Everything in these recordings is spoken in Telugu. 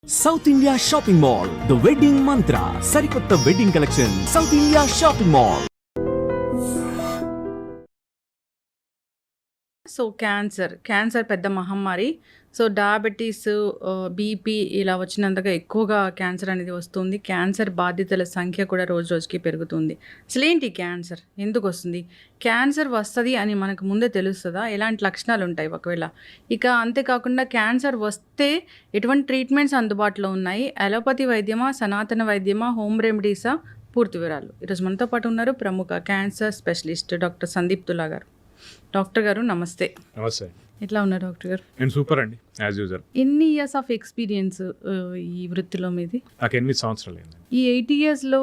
South India shopping mall the wedding మంత్ర సరికొత్త wedding collection south India shopping mall. So cancer పెద్ద మహమ్మారి. సో డయాబెటీస్, బీపీ ఇలా వచ్చినంతగా ఎక్కువగా క్యాన్సర్ అనేది వస్తుంది. క్యాన్సర్ బాధితుల సంఖ్య కూడా రోజు రోజుకి పెరుగుతుంది. అసలేంటి క్యాన్సర్, ఎందుకు వస్తుంది, క్యాన్సర్ వస్తుంది అని మనకు ముందే తెలుస్తుందా, ఎలాంటి లక్షణాలు ఉంటాయి ఒకవేళ, ఇక అంతేకాకుండా క్యాన్సర్ వస్తే ఎటువంటి ట్రీట్మెంట్స్ అందుబాటులో ఉన్నాయి, అలోపతి వైద్యమా, సనాతన వైద్యమా, హోమ్ రెమెడీసా, పూర్తి వివరాలు ఈరోజు మనతో పాటు ఉన్నారు ప్రముఖ క్యాన్సర్ స్పెషలిస్ట్ డాక్టర్ సందీప్ తులా గారు. డాక్టర్ గారు నమస్తే. నమస్తే. ఎట్లా ఉన్నారు డాక్టర్ గారు? నేను సూపర్ అండి, యాజ్ యూజువల్. ఎన్ని ఇయర్స్ ఆఫ్ ఎక్స్పీరియన్స్ ఈ వృత్తిలో మీది? నాకు 8 సంవత్సరాలు అయింది. ఈ 8 yearsలో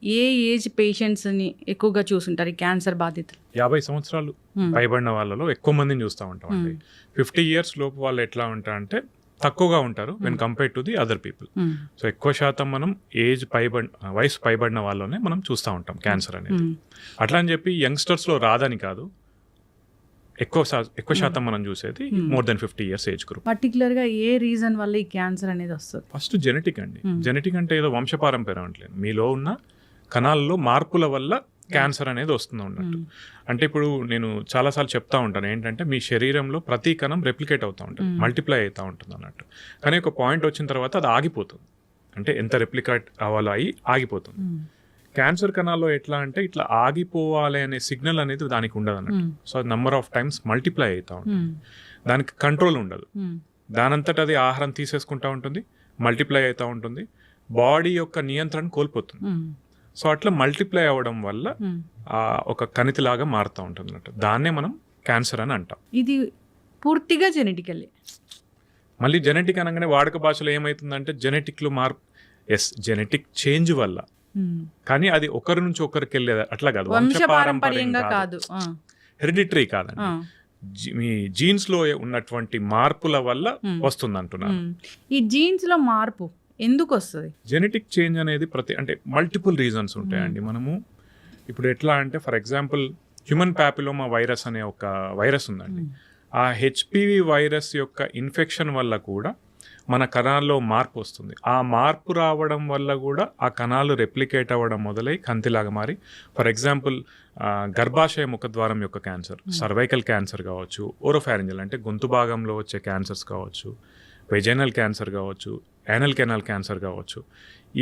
ఏ ఏజ్ పేషెంట్స్ని ఎక్కువగా చూసుంటారు ఈ క్యాన్సర్ బాధితులు? 50 సంవత్సరాలు పైబడిన వాళ్ళలో ఎక్కువ మందిని చూస్తూ ఉంటాం అండి. 50 years లోపు వాళ్ళు ఎట్లా ఉంటారంటే తక్కువగా ఉంటారు when compare to the other people. So ఎక్కువ శాతం మనం వయసు పైబడిన వాళ్ళనే మనం చూస్తూ ఉంటాం క్యాన్సర్ అనేది. అట్లా అని చెప్పి యంగ్స్టర్స్లో రాదని కాదు, ఎక్కువ శాతం మనం చూసేది more than 50 years age group. పర్టికులర్గా ఏ రీజన్ వల్ల ఈ క్యాన్సర్ అనేది వస్తుంది? ఫస్ట్ జెనెటిక్ అండి. జెనెటిక్ అంటే ఏదో వంశపారంపర్యం అంటలేదు, మీలో ఉన్న కణాల్లో మార్పుల వల్ల క్యాన్సర్ అనేది వస్తుంది ఉన్నట్టు. అంటే ఇప్పుడు నేను చాలాసార్లు చెప్తా ఉంటాను ఏంటంటే మీ శరీరంలో ప్రతి కణం రెప్లికేట్ అవుతూ ఉంటుంది, మల్టిప్లై అవుతూ ఉంటుంది అన్నట్టు. కానీ ఒక పాయింట్ వచ్చిన తర్వాత అది ఆగిపోతుంది, అంటే ఎంత రెప్లికేట్ అవ్వాలో అయ్యి ఆగిపోతుంది. క్యాన్సర్ కణాల్లో ఎట్లా అంటే ఇట్లా ఆగిపోవాలి అనే సిగ్నల్ అనేది దానికి ఉండదు అన్నట్టు. సో అది నెంబర్ ఆఫ్ టైమ్స్ మల్టిప్లై అవుతూ ఉంటుంది, దానికి కంట్రోల్ ఉండదు. దానంతట అది ఆహారం తీసేసుకుంటూ ఉంటుంది, మల్టిప్లై అవుతూ ఉంటుంది, బాడీ యొక్క నియంత్రణ కోల్పోతుంది. సో అట్లా మల్టిప్లై అవ్వడం వల్ల ఒక కణితిలాగా మారుతూ ఉంటుంది అన్నట్టు. దాన్నే మనం క్యాన్సర్ అని అంటాం. ఇది పూర్తిగా జెనెటికల్లీ. మళ్ళీ జెనెటిక్ అనగానే వాడుక భాషలో ఏమవుతుందంటే జెనెటిక్లో జెనెటిక్ చేంజ్ వల్ల, కానీ అది ఒకరి నుంచి ఒకరికి వెళ్ళేది అట్లా కాదు, వంశపారంపర్యంగా కాదు, హెరిడిటరీ కాదండి. మీ జీన్స్ లో ఉన్నటువంటి మార్పుల వల్ల వస్తుంది అంటున్నాను. ఈ జీన్స్ లో మార్పు ఎందుకు వస్తుంది? జెనెటిక్ చేంజ్ అనేది అంటే మల్టిపుల్ రీజన్స్ ఉంటాయండి. మనము ఇప్పుడు ఎట్లా అంటే for example human papilloma virus అనే ఒక వైరస్ ఉందండి. ఆ హెచ్పివి వైరస్ యొక్క ఇన్ఫెక్షన్ వల్ల కూడా మన కణాల్లో మార్పు వస్తుంది. ఆ మార్పు రావడం వల్ల కూడా ఆ కణాలు రెప్లికేట్ అవ్వడం మొదలై కంతిలాగా మారి, ఫర్ ఎగ్జాంపుల్ గర్భాశయ ముఖద్వారం యొక్క క్యాన్సర్, సర్వైకల్ క్యాన్సర్ కావచ్చు, ఓరోఫారింజల్ అంటే గొంతు భాగంలో వచ్చే క్యాన్సర్స్ కావచ్చు, వెజైనల్ క్యాన్సర్ కావచ్చు, యానల్ కెనాల్ క్యాన్సర్ కావచ్చు.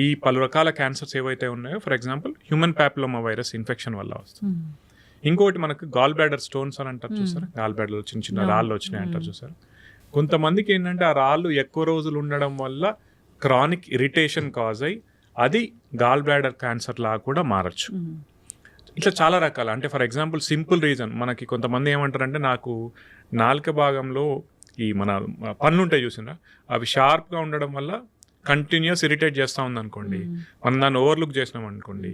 ఈ పలు రకాల క్యాన్సర్స్ ఏవైతే ఉన్నాయో for example human papilloma virus infection వల్ల వస్తుంది. ఇంకోటి మనకు గాల్ బ్లాడర్ స్టోన్స్ అని అంటారు చూసారా, గాల్ బ్లాడర్లో చిన్న చిన్న రాళ్ళు వచ్చినాయి అంటారు చూసారా. కొంతమందికి ఏంటంటే ఆ రాళ్ళు ఎక్కువ రోజులు ఉండడం వల్ల క్రానిక్ ఇరిటేషన్ కాజ్ అయ్యి అది గాల్ బ్లాడర్ క్యాన్సర్ లాగా కూడా మారచ్చు. ఇట్లా చాలా రకాల, అంటే ఫర్ ఎగ్జాంపుల్ సింపుల్ రీజన్ మనకి కొంతమంది ఏమంటారంటే నాకు నాలుక భాగంలో ఈ మన పన్ను ఉంటాయి చూసినా అవి షార్ప్గా ఉండడం వల్ల కంటిన్యూస్ ఇరిటేట్ చేస్తూ ఉంది అనుకోండి, మనం దాన్ని ఓవర్లుక్ చేసినాం అనుకోండి,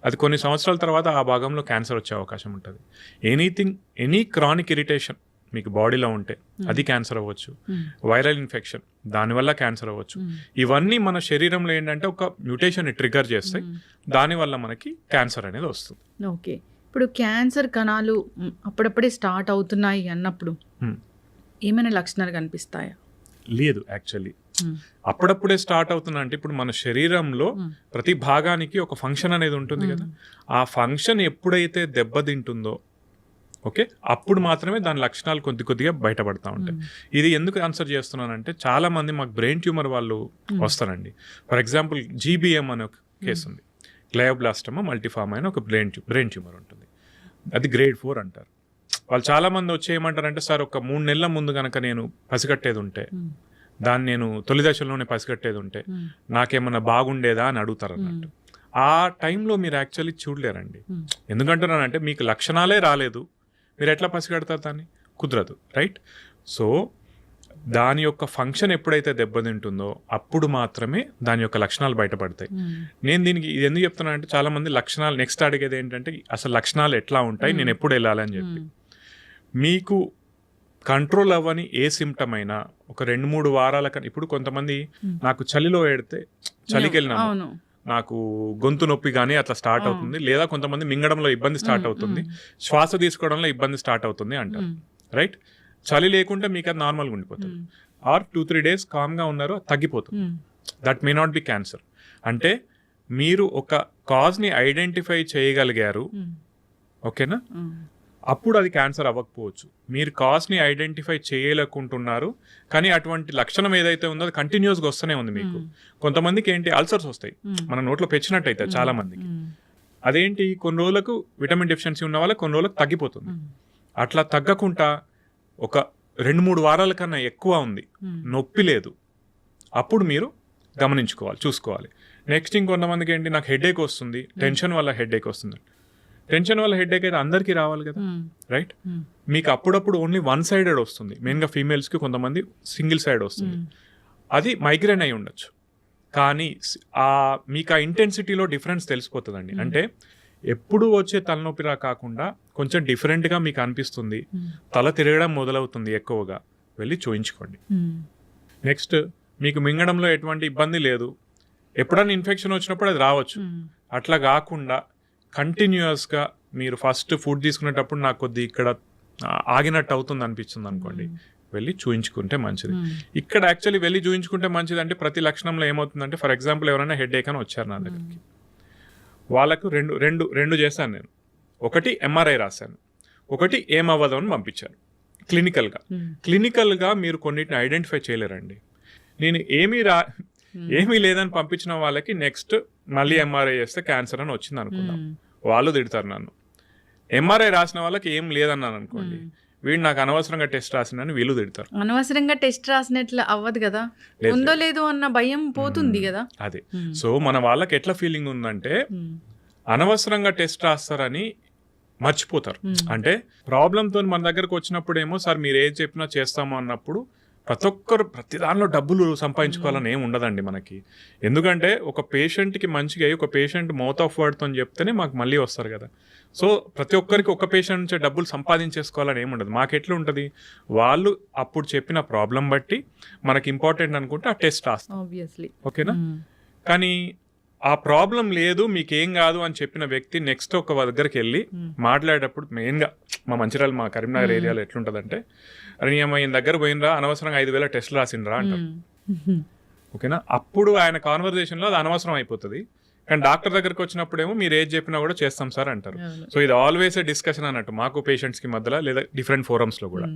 అది కొన్ని సంవత్సరాల తర్వాత ఆ భాగంలో క్యాన్సర్ వచ్చే అవకాశం ఉంటుంది. ఎనీ క్రానిక్ ఇరిటేషన్ మీకు బాడీలో ఉంటే అది క్యాన్సర్ అవ్వచ్చు, వైరల్ ఇన్ఫెక్షన్ దానివల్ల క్యాన్సర్ అవ్వచ్చు. ఇవన్నీ మన శరీరంలో ఏంటంటే ఒక మ్యూటేషన్ ట్రిగర్ చేస్తాయి, దానివల్ల మనకి క్యాన్సర్ అనేది వస్తుంది. ఓకే, ఇప్పుడు క్యాన్సర్ కణాలు అప్పుడప్పుడే స్టార్ట్ అవుతున్నాయి అన్నప్పుడు ఏమైనా లక్షణాలు కనిపిస్తాయా? లేదు, యాక్చువల్లీ అప్పుడప్పుడే స్టార్ట్ అవుతున్నా అంటే ఇప్పుడు మన శరీరంలో ప్రతి భాగానికి ఒక ఫంక్షన్ అనేది ఉంటుంది కదా, ఆ ఫంక్షన్ ఎప్పుడైతే దెబ్బతింటుందో ఓకే అప్పుడు మాత్రమే దాని లక్షణాలు కొద్దిగా బయటపడతా ఉంటాయి. ఇది ఎందుకు ఆన్సర్ చేస్తున్నానంటే చాలా మంది మాకు బ్రెయిన్ ట్యూమర్ వాళ్ళు వస్తారండి. ఫర్ ఎగ్జాంపుల్ GBM అనే ఒక కేసు ఉంది, గ్లయోబ్లాస్టమా మల్టీఫార్మ్ అయిన ఒక బ్రెయిన్ ట్యూమర్ ఉంటుంది, అది grade 4 అంటారు. వాళ్ళు చాలా మంది వచ్చి ఏమంటారంటే సార్ ఒక 3 నెలల ముందు కనుక నేను పసిగట్టేది ఉంటే, దాన్ని నేను తొలి దశలోనే పసిగట్టేది ఉంటే నాకేమన్నా బాగుండేదా అని అడుగుతారు అన్నట్టు. ఆ టైంలో మీరు యాక్చువల్లీ చూడలేరండి. ఎందుకంటున్నానంటే మీకు లక్షణాలే రాలేదు, మీరు ఎట్లా పసిగడతారు దాన్ని? కుదరదు, రైట్? సో దాని యొక్క ఫంక్షన్ ఎప్పుడైతే దెబ్బతింటుందో అప్పుడు మాత్రమే దాని యొక్క లక్షణాలు బయటపడతాయి. నేను దీనికి ఇది ఎందుకు చెప్తున్నానంటే చాలా మంది లక్షణాలు నెక్స్ట్ అడిగేది ఏంటంటే అసలు లక్షణాలు ఎట్లా ఉంటాయి, నేను ఎప్పుడు వెళ్ళాలని చెప్పి. మీకు కంట్రోల్ అవ్వని ఏ సిమ్టమ్ అయినా ఒక 2-3 వారాల ఇప్పుడు కొంతమంది నాకు చలిలో ఏడితే చలికి వెళ్ళినాము, నాకు గొంతు నొప్పి కానీ అట్లా స్టార్ట్ అవుతుంది, లేదా కొంతమంది మింగడంలో ఇబ్బంది స్టార్ట్ అవుతుంది, శ్వాస తీసుకోవడంలో ఇబ్బంది స్టార్ట్ అవుతుంది అంటారు, రైట్? చలి లేకుంటే మీకు అది నార్మల్గా ఉండిపోతుంది. ఆర్ 2-3 days కామ్గా ఉన్నారు, తగ్గిపోతుంది. That may not be cancer. అంటే మీరు ఒక కాజ్ని ఐడెంటిఫై చేయగలిగారు, ఓకేనా, అప్పుడు అది క్యాన్సర్ అవ్వకపోవచ్చు. మీరు కాజ్ని ఐడెంటిఫై చేయలేకుంటున్నారు, కానీ అటువంటి లక్షణం ఏదైతే ఉందో అది కంటిన్యూస్గా వస్తూనే ఉంది మీకు. కొంతమందికి ఏంటి అల్సర్స్ వస్తాయి, మన నోట్లో పెచ్చినట్టయితే చాలా మందికి. అదేంటి, కొన్ని రోజులకు విటమిన్ డెఫిషియన్సీ ఉన్న వాళ్ళకి కొన్ని రోజులకు తగ్గిపోతుంది. అట్లా తగ్గకుండా ఒక 2-3 వారాల కన్నా ఎక్కువ ఉంది, నొప్పి లేదు, అప్పుడు మీరు గమనించుకోవాలి, చూసుకోవాలి. నెక్స్ట్ ఇంకొంతమందికి ఏంటి, నాకు హెడేక్ వస్తుంది, టెన్షన్ వల్ల హెడేక్ వస్తుంది. టెన్షన్ వల్ల హెడేక్ అయితే అందరికీ రావాలి కదా, రైట్? మీకు అప్పుడప్పుడు ఓన్లీ 1-sided వస్తుంది, మెయిన్గా ఫీమేల్స్కి కొంతమంది సింగిల్ సైడ్ వస్తుంది, అది మైగ్రేన్ అయి ఉండొచ్చు. కానీ మీకు ఆ ఇంటెన్సిటీలో డిఫరెన్స్ తెలిసిపోతుందండి. అంటే ఎప్పుడు వచ్చే తలనొప్పిలా కాకుండా కొంచెం డిఫరెంట్గా మీకు అనిపిస్తుంది, తల తిరగడం మొదలవుతుంది ఎక్కువగా, వెళ్ళి చూయించుకోండి. నెక్స్ట్, మీకు మింగడంలో ఎటువంటి ఇబ్బంది లేదు, ఎప్పుడన్నా ఇన్ఫెక్షన్ వచ్చినప్పుడు అది రావచ్చు. అట్లా కాకుండా కంటిన్యూస్గా మీరు ఫస్ట్ ఫుడ్ తీసుకునేటప్పుడు నాకు కొద్ది ఇక్కడ ఆగినట్టు అవుతుంది అనిపిస్తుంది అనుకోండి, వెళ్ళి చూయించుకుంటే మంచిది. ఇక్కడ యాక్చువల్లీ వెళ్ళి చూయించుకుంటే మంచిది. అంటే ప్రతి లక్షణంలో ఏమవుతుందంటే, ఫర్ ఎగ్జాంపుల్ ఎవరైనా హెడేక్ అని వచ్చారు నా దగ్గరికి, వాళ్ళకు రెండు చేశాను నేను. ఒకటి MRI రాశాను, ఒకటి ఏమవ్వదు అని పంపించాను. క్లినికల్గా మీరు కొన్నిటిని ఐడెంటిఫై చేయలేరండి. నేను ఏమీ లేదని పంపించిన వాళ్ళకి నెక్స్ట్ మళ్ళీ MRI చేస్తే క్యాన్సర్ అని వచ్చింది అనుకుందాం, వాళ్ళు తిడతారు నన్ను. MRI రాసిన వాళ్ళకి ఏం లేదన్నాను అనుకోండి, వీడు నాకు అనవసరంగా టెస్ట్ రాసిందని వీళ్ళు తిడతారు. అనవసరంగా టెస్ట్ రాసినట్లు అవ్వదు కదా, ఉందో లేదో అన్న భయం పోతుంది కదా. అదే, సో మన వాళ్ళకి ఎట్లా ఫీలింగ్ ఉందంటే అనవసరంగా టెస్ట్ రాస్తారని మర్చిపోతారు. అంటే ప్రాబ్లంతో మన దగ్గరకు వచ్చినప్పుడేమో సార్ మీరు ఏది చెప్పినా చేస్తాము అన్నప్పుడు ప్రతి ఒక్కరు ప్రతి దానిలో డబ్బులు సంపాదించుకోవాలని ఏమి ఉండదండి మనకి. ఎందుకంటే ఒక పేషెంట్కి మంచిగా ఒక పేషెంట్ మౌత్ ఆఫ్ వర్డ్తో చెప్తేనే మాకు మళ్ళీ వస్తారు కదా. సో ప్రతి ఒక్కరికి ఒక పేషెంట్ నుంచి డబ్బులు సంపాదించేసుకోవాలని ఏమి ఉండదు. మాకెట్లా ఉంటుంది, వాళ్ళు అప్పుడు చెప్పిన ప్రాబ్లం బట్టి మనకి ఇంపార్టెంట్ అనుకుంటే ఆ టెస్ట్ రాస్తాం, ఓకేనా. కానీ ఆ ప్రాబ్లం లేదు మీకేం కాదు అని చెప్పిన వ్యక్తి నెక్స్ట్ ఒక దగ్గరికి వెళ్ళి మాట్లాడేటప్పుడు, మెయిన్గా మా మంచిర్యాల మా కరీంనగర్ ఏరియాలో ఎట్లుంటుందంటే, అరే ఈయన దగ్గర పోయినరా అనవసరంగా 5,000 టెస్టులు రాసిండ్రా అంటారు, ఓకేనా. అప్పుడు ఆయన కాన్వర్జేషన్లో అది అనవసరం అయిపోతుంది. కానీ డాక్టర్ దగ్గరికి వచ్చినప్పుడేమో మీరు ఏది చెప్పినా కూడా చేస్తాం సార్ అంటారు. సో ఇది ఆల్వేస్ ఏ డిస్కషన్ అన్నట్టు మాకు పేషెంట్స్కి మధ్యలో, లేదా డిఫరెంట్ ఫోరమ్స్లో కూడా.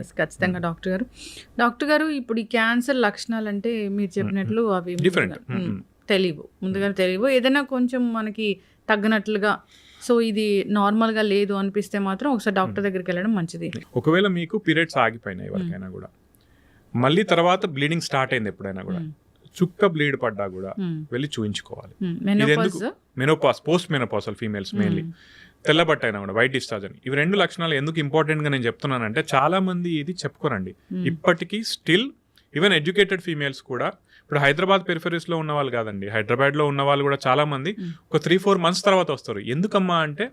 ఎస్, ఖచ్చితంగా డాక్టర్ గారు ఇప్పుడు ఈ క్యాన్సర్ లక్షణాలు అంటే మీరు చెప్పినట్లు అవి డిఫరెంట్ ముందుగా తెలియవు, ఏదైనా కొంచెం మనకి తగ్గినట్లుగా, సో ఇది నార్మల్గా లేదు అనిపిస్తే మాత్రం ఒకసారి డాక్టర్ దగ్గరికి వెళ్ళడం మంచిది. ఒకవేళ మీకు పీరియడ్స్ ఆగిపోయినాయి ఎవరికైనా కూడా, మళ్ళీ తర్వాత బ్లీడింగ్ స్టార్ట్ అయింది ఎప్పుడైనా కూడా, చుక్క బ్లీడ్ పడ్డా కూడా వెళ్ళి చూయించుకోవాలి. Menopause, post menopausal females mainly, తెల్లబట్ట అయినా కూడా, వైట్ డిశ్చార్జ్ అని, ఇవి 2 లక్షణాలు ఎందుకు ఇంపార్టెంట్గా నేను చెప్తున్నానంటే చాలా మంది ఇది చెప్పుకోరండి ఇప్పటికీ. స్టిల్ ఈవెన్ ఎడ్యుకేటెడ్ ఫీమేల్స్ కూడా, ఇప్పుడు హైదరాబాద్ పెరిఫెరీస్లో ఉన్న వాళ్ళు కాదండి, హైదరాబాద్లో ఉన్న వాళ్ళు కూడా చాలా మంది ఒక 3-4 months తర్వాత వస్తారు. ఎందుకమ్మా అంటే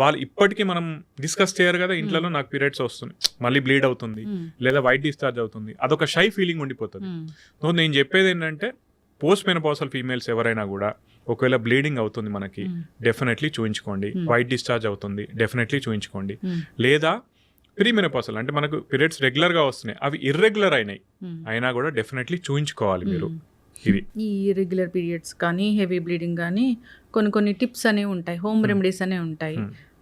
వాళ్ళు ఇప్పటికీ మనం డిస్కస్ చేయరు కదా ఇంట్లో, నాకు పీరియడ్స్ వస్తుంది, మళ్ళీ బ్లీడ్ అవుతుంది, లేదా వైట్ డిశ్చార్జ్ అవుతుంది, అదొక షై ఫీలింగ్ ఉండిపోతుంది. సో నేను చెప్పేది ఏంటంటే, పోస్ట్ మెనోపాసల్ ఫీమేల్స్ ఎవరైనా కూడా ఒకవేళ బ్లీడింగ్ అవుతుంది మనకి, డెఫినెట్లీ చూయించుకోండి. వైట్ డిశ్చార్జ్ అవుతుంది, డెఫినెట్లీ చూయించుకోండి. లేదా ప్రీమెనోపాసల్ అంటే మనకు పీరియడ్స్ రెగ్యులర్గా వస్తున్నాయి, అవి ఇర్రెగ్యులర్ అయినా కూడా డెఫినెట్లీ చూయించుకోవాలి మీరు. ఇవి ఈ ఇర్రెగ్యులర్ పీరియడ్స్ కానీ, హెవీ బ్లీడింగ్ కానీ కొన్ని టిప్స్ అనేవి ఉంటాయి, హోమ్ రెమెడీస్ అనేవి ఉంటాయి,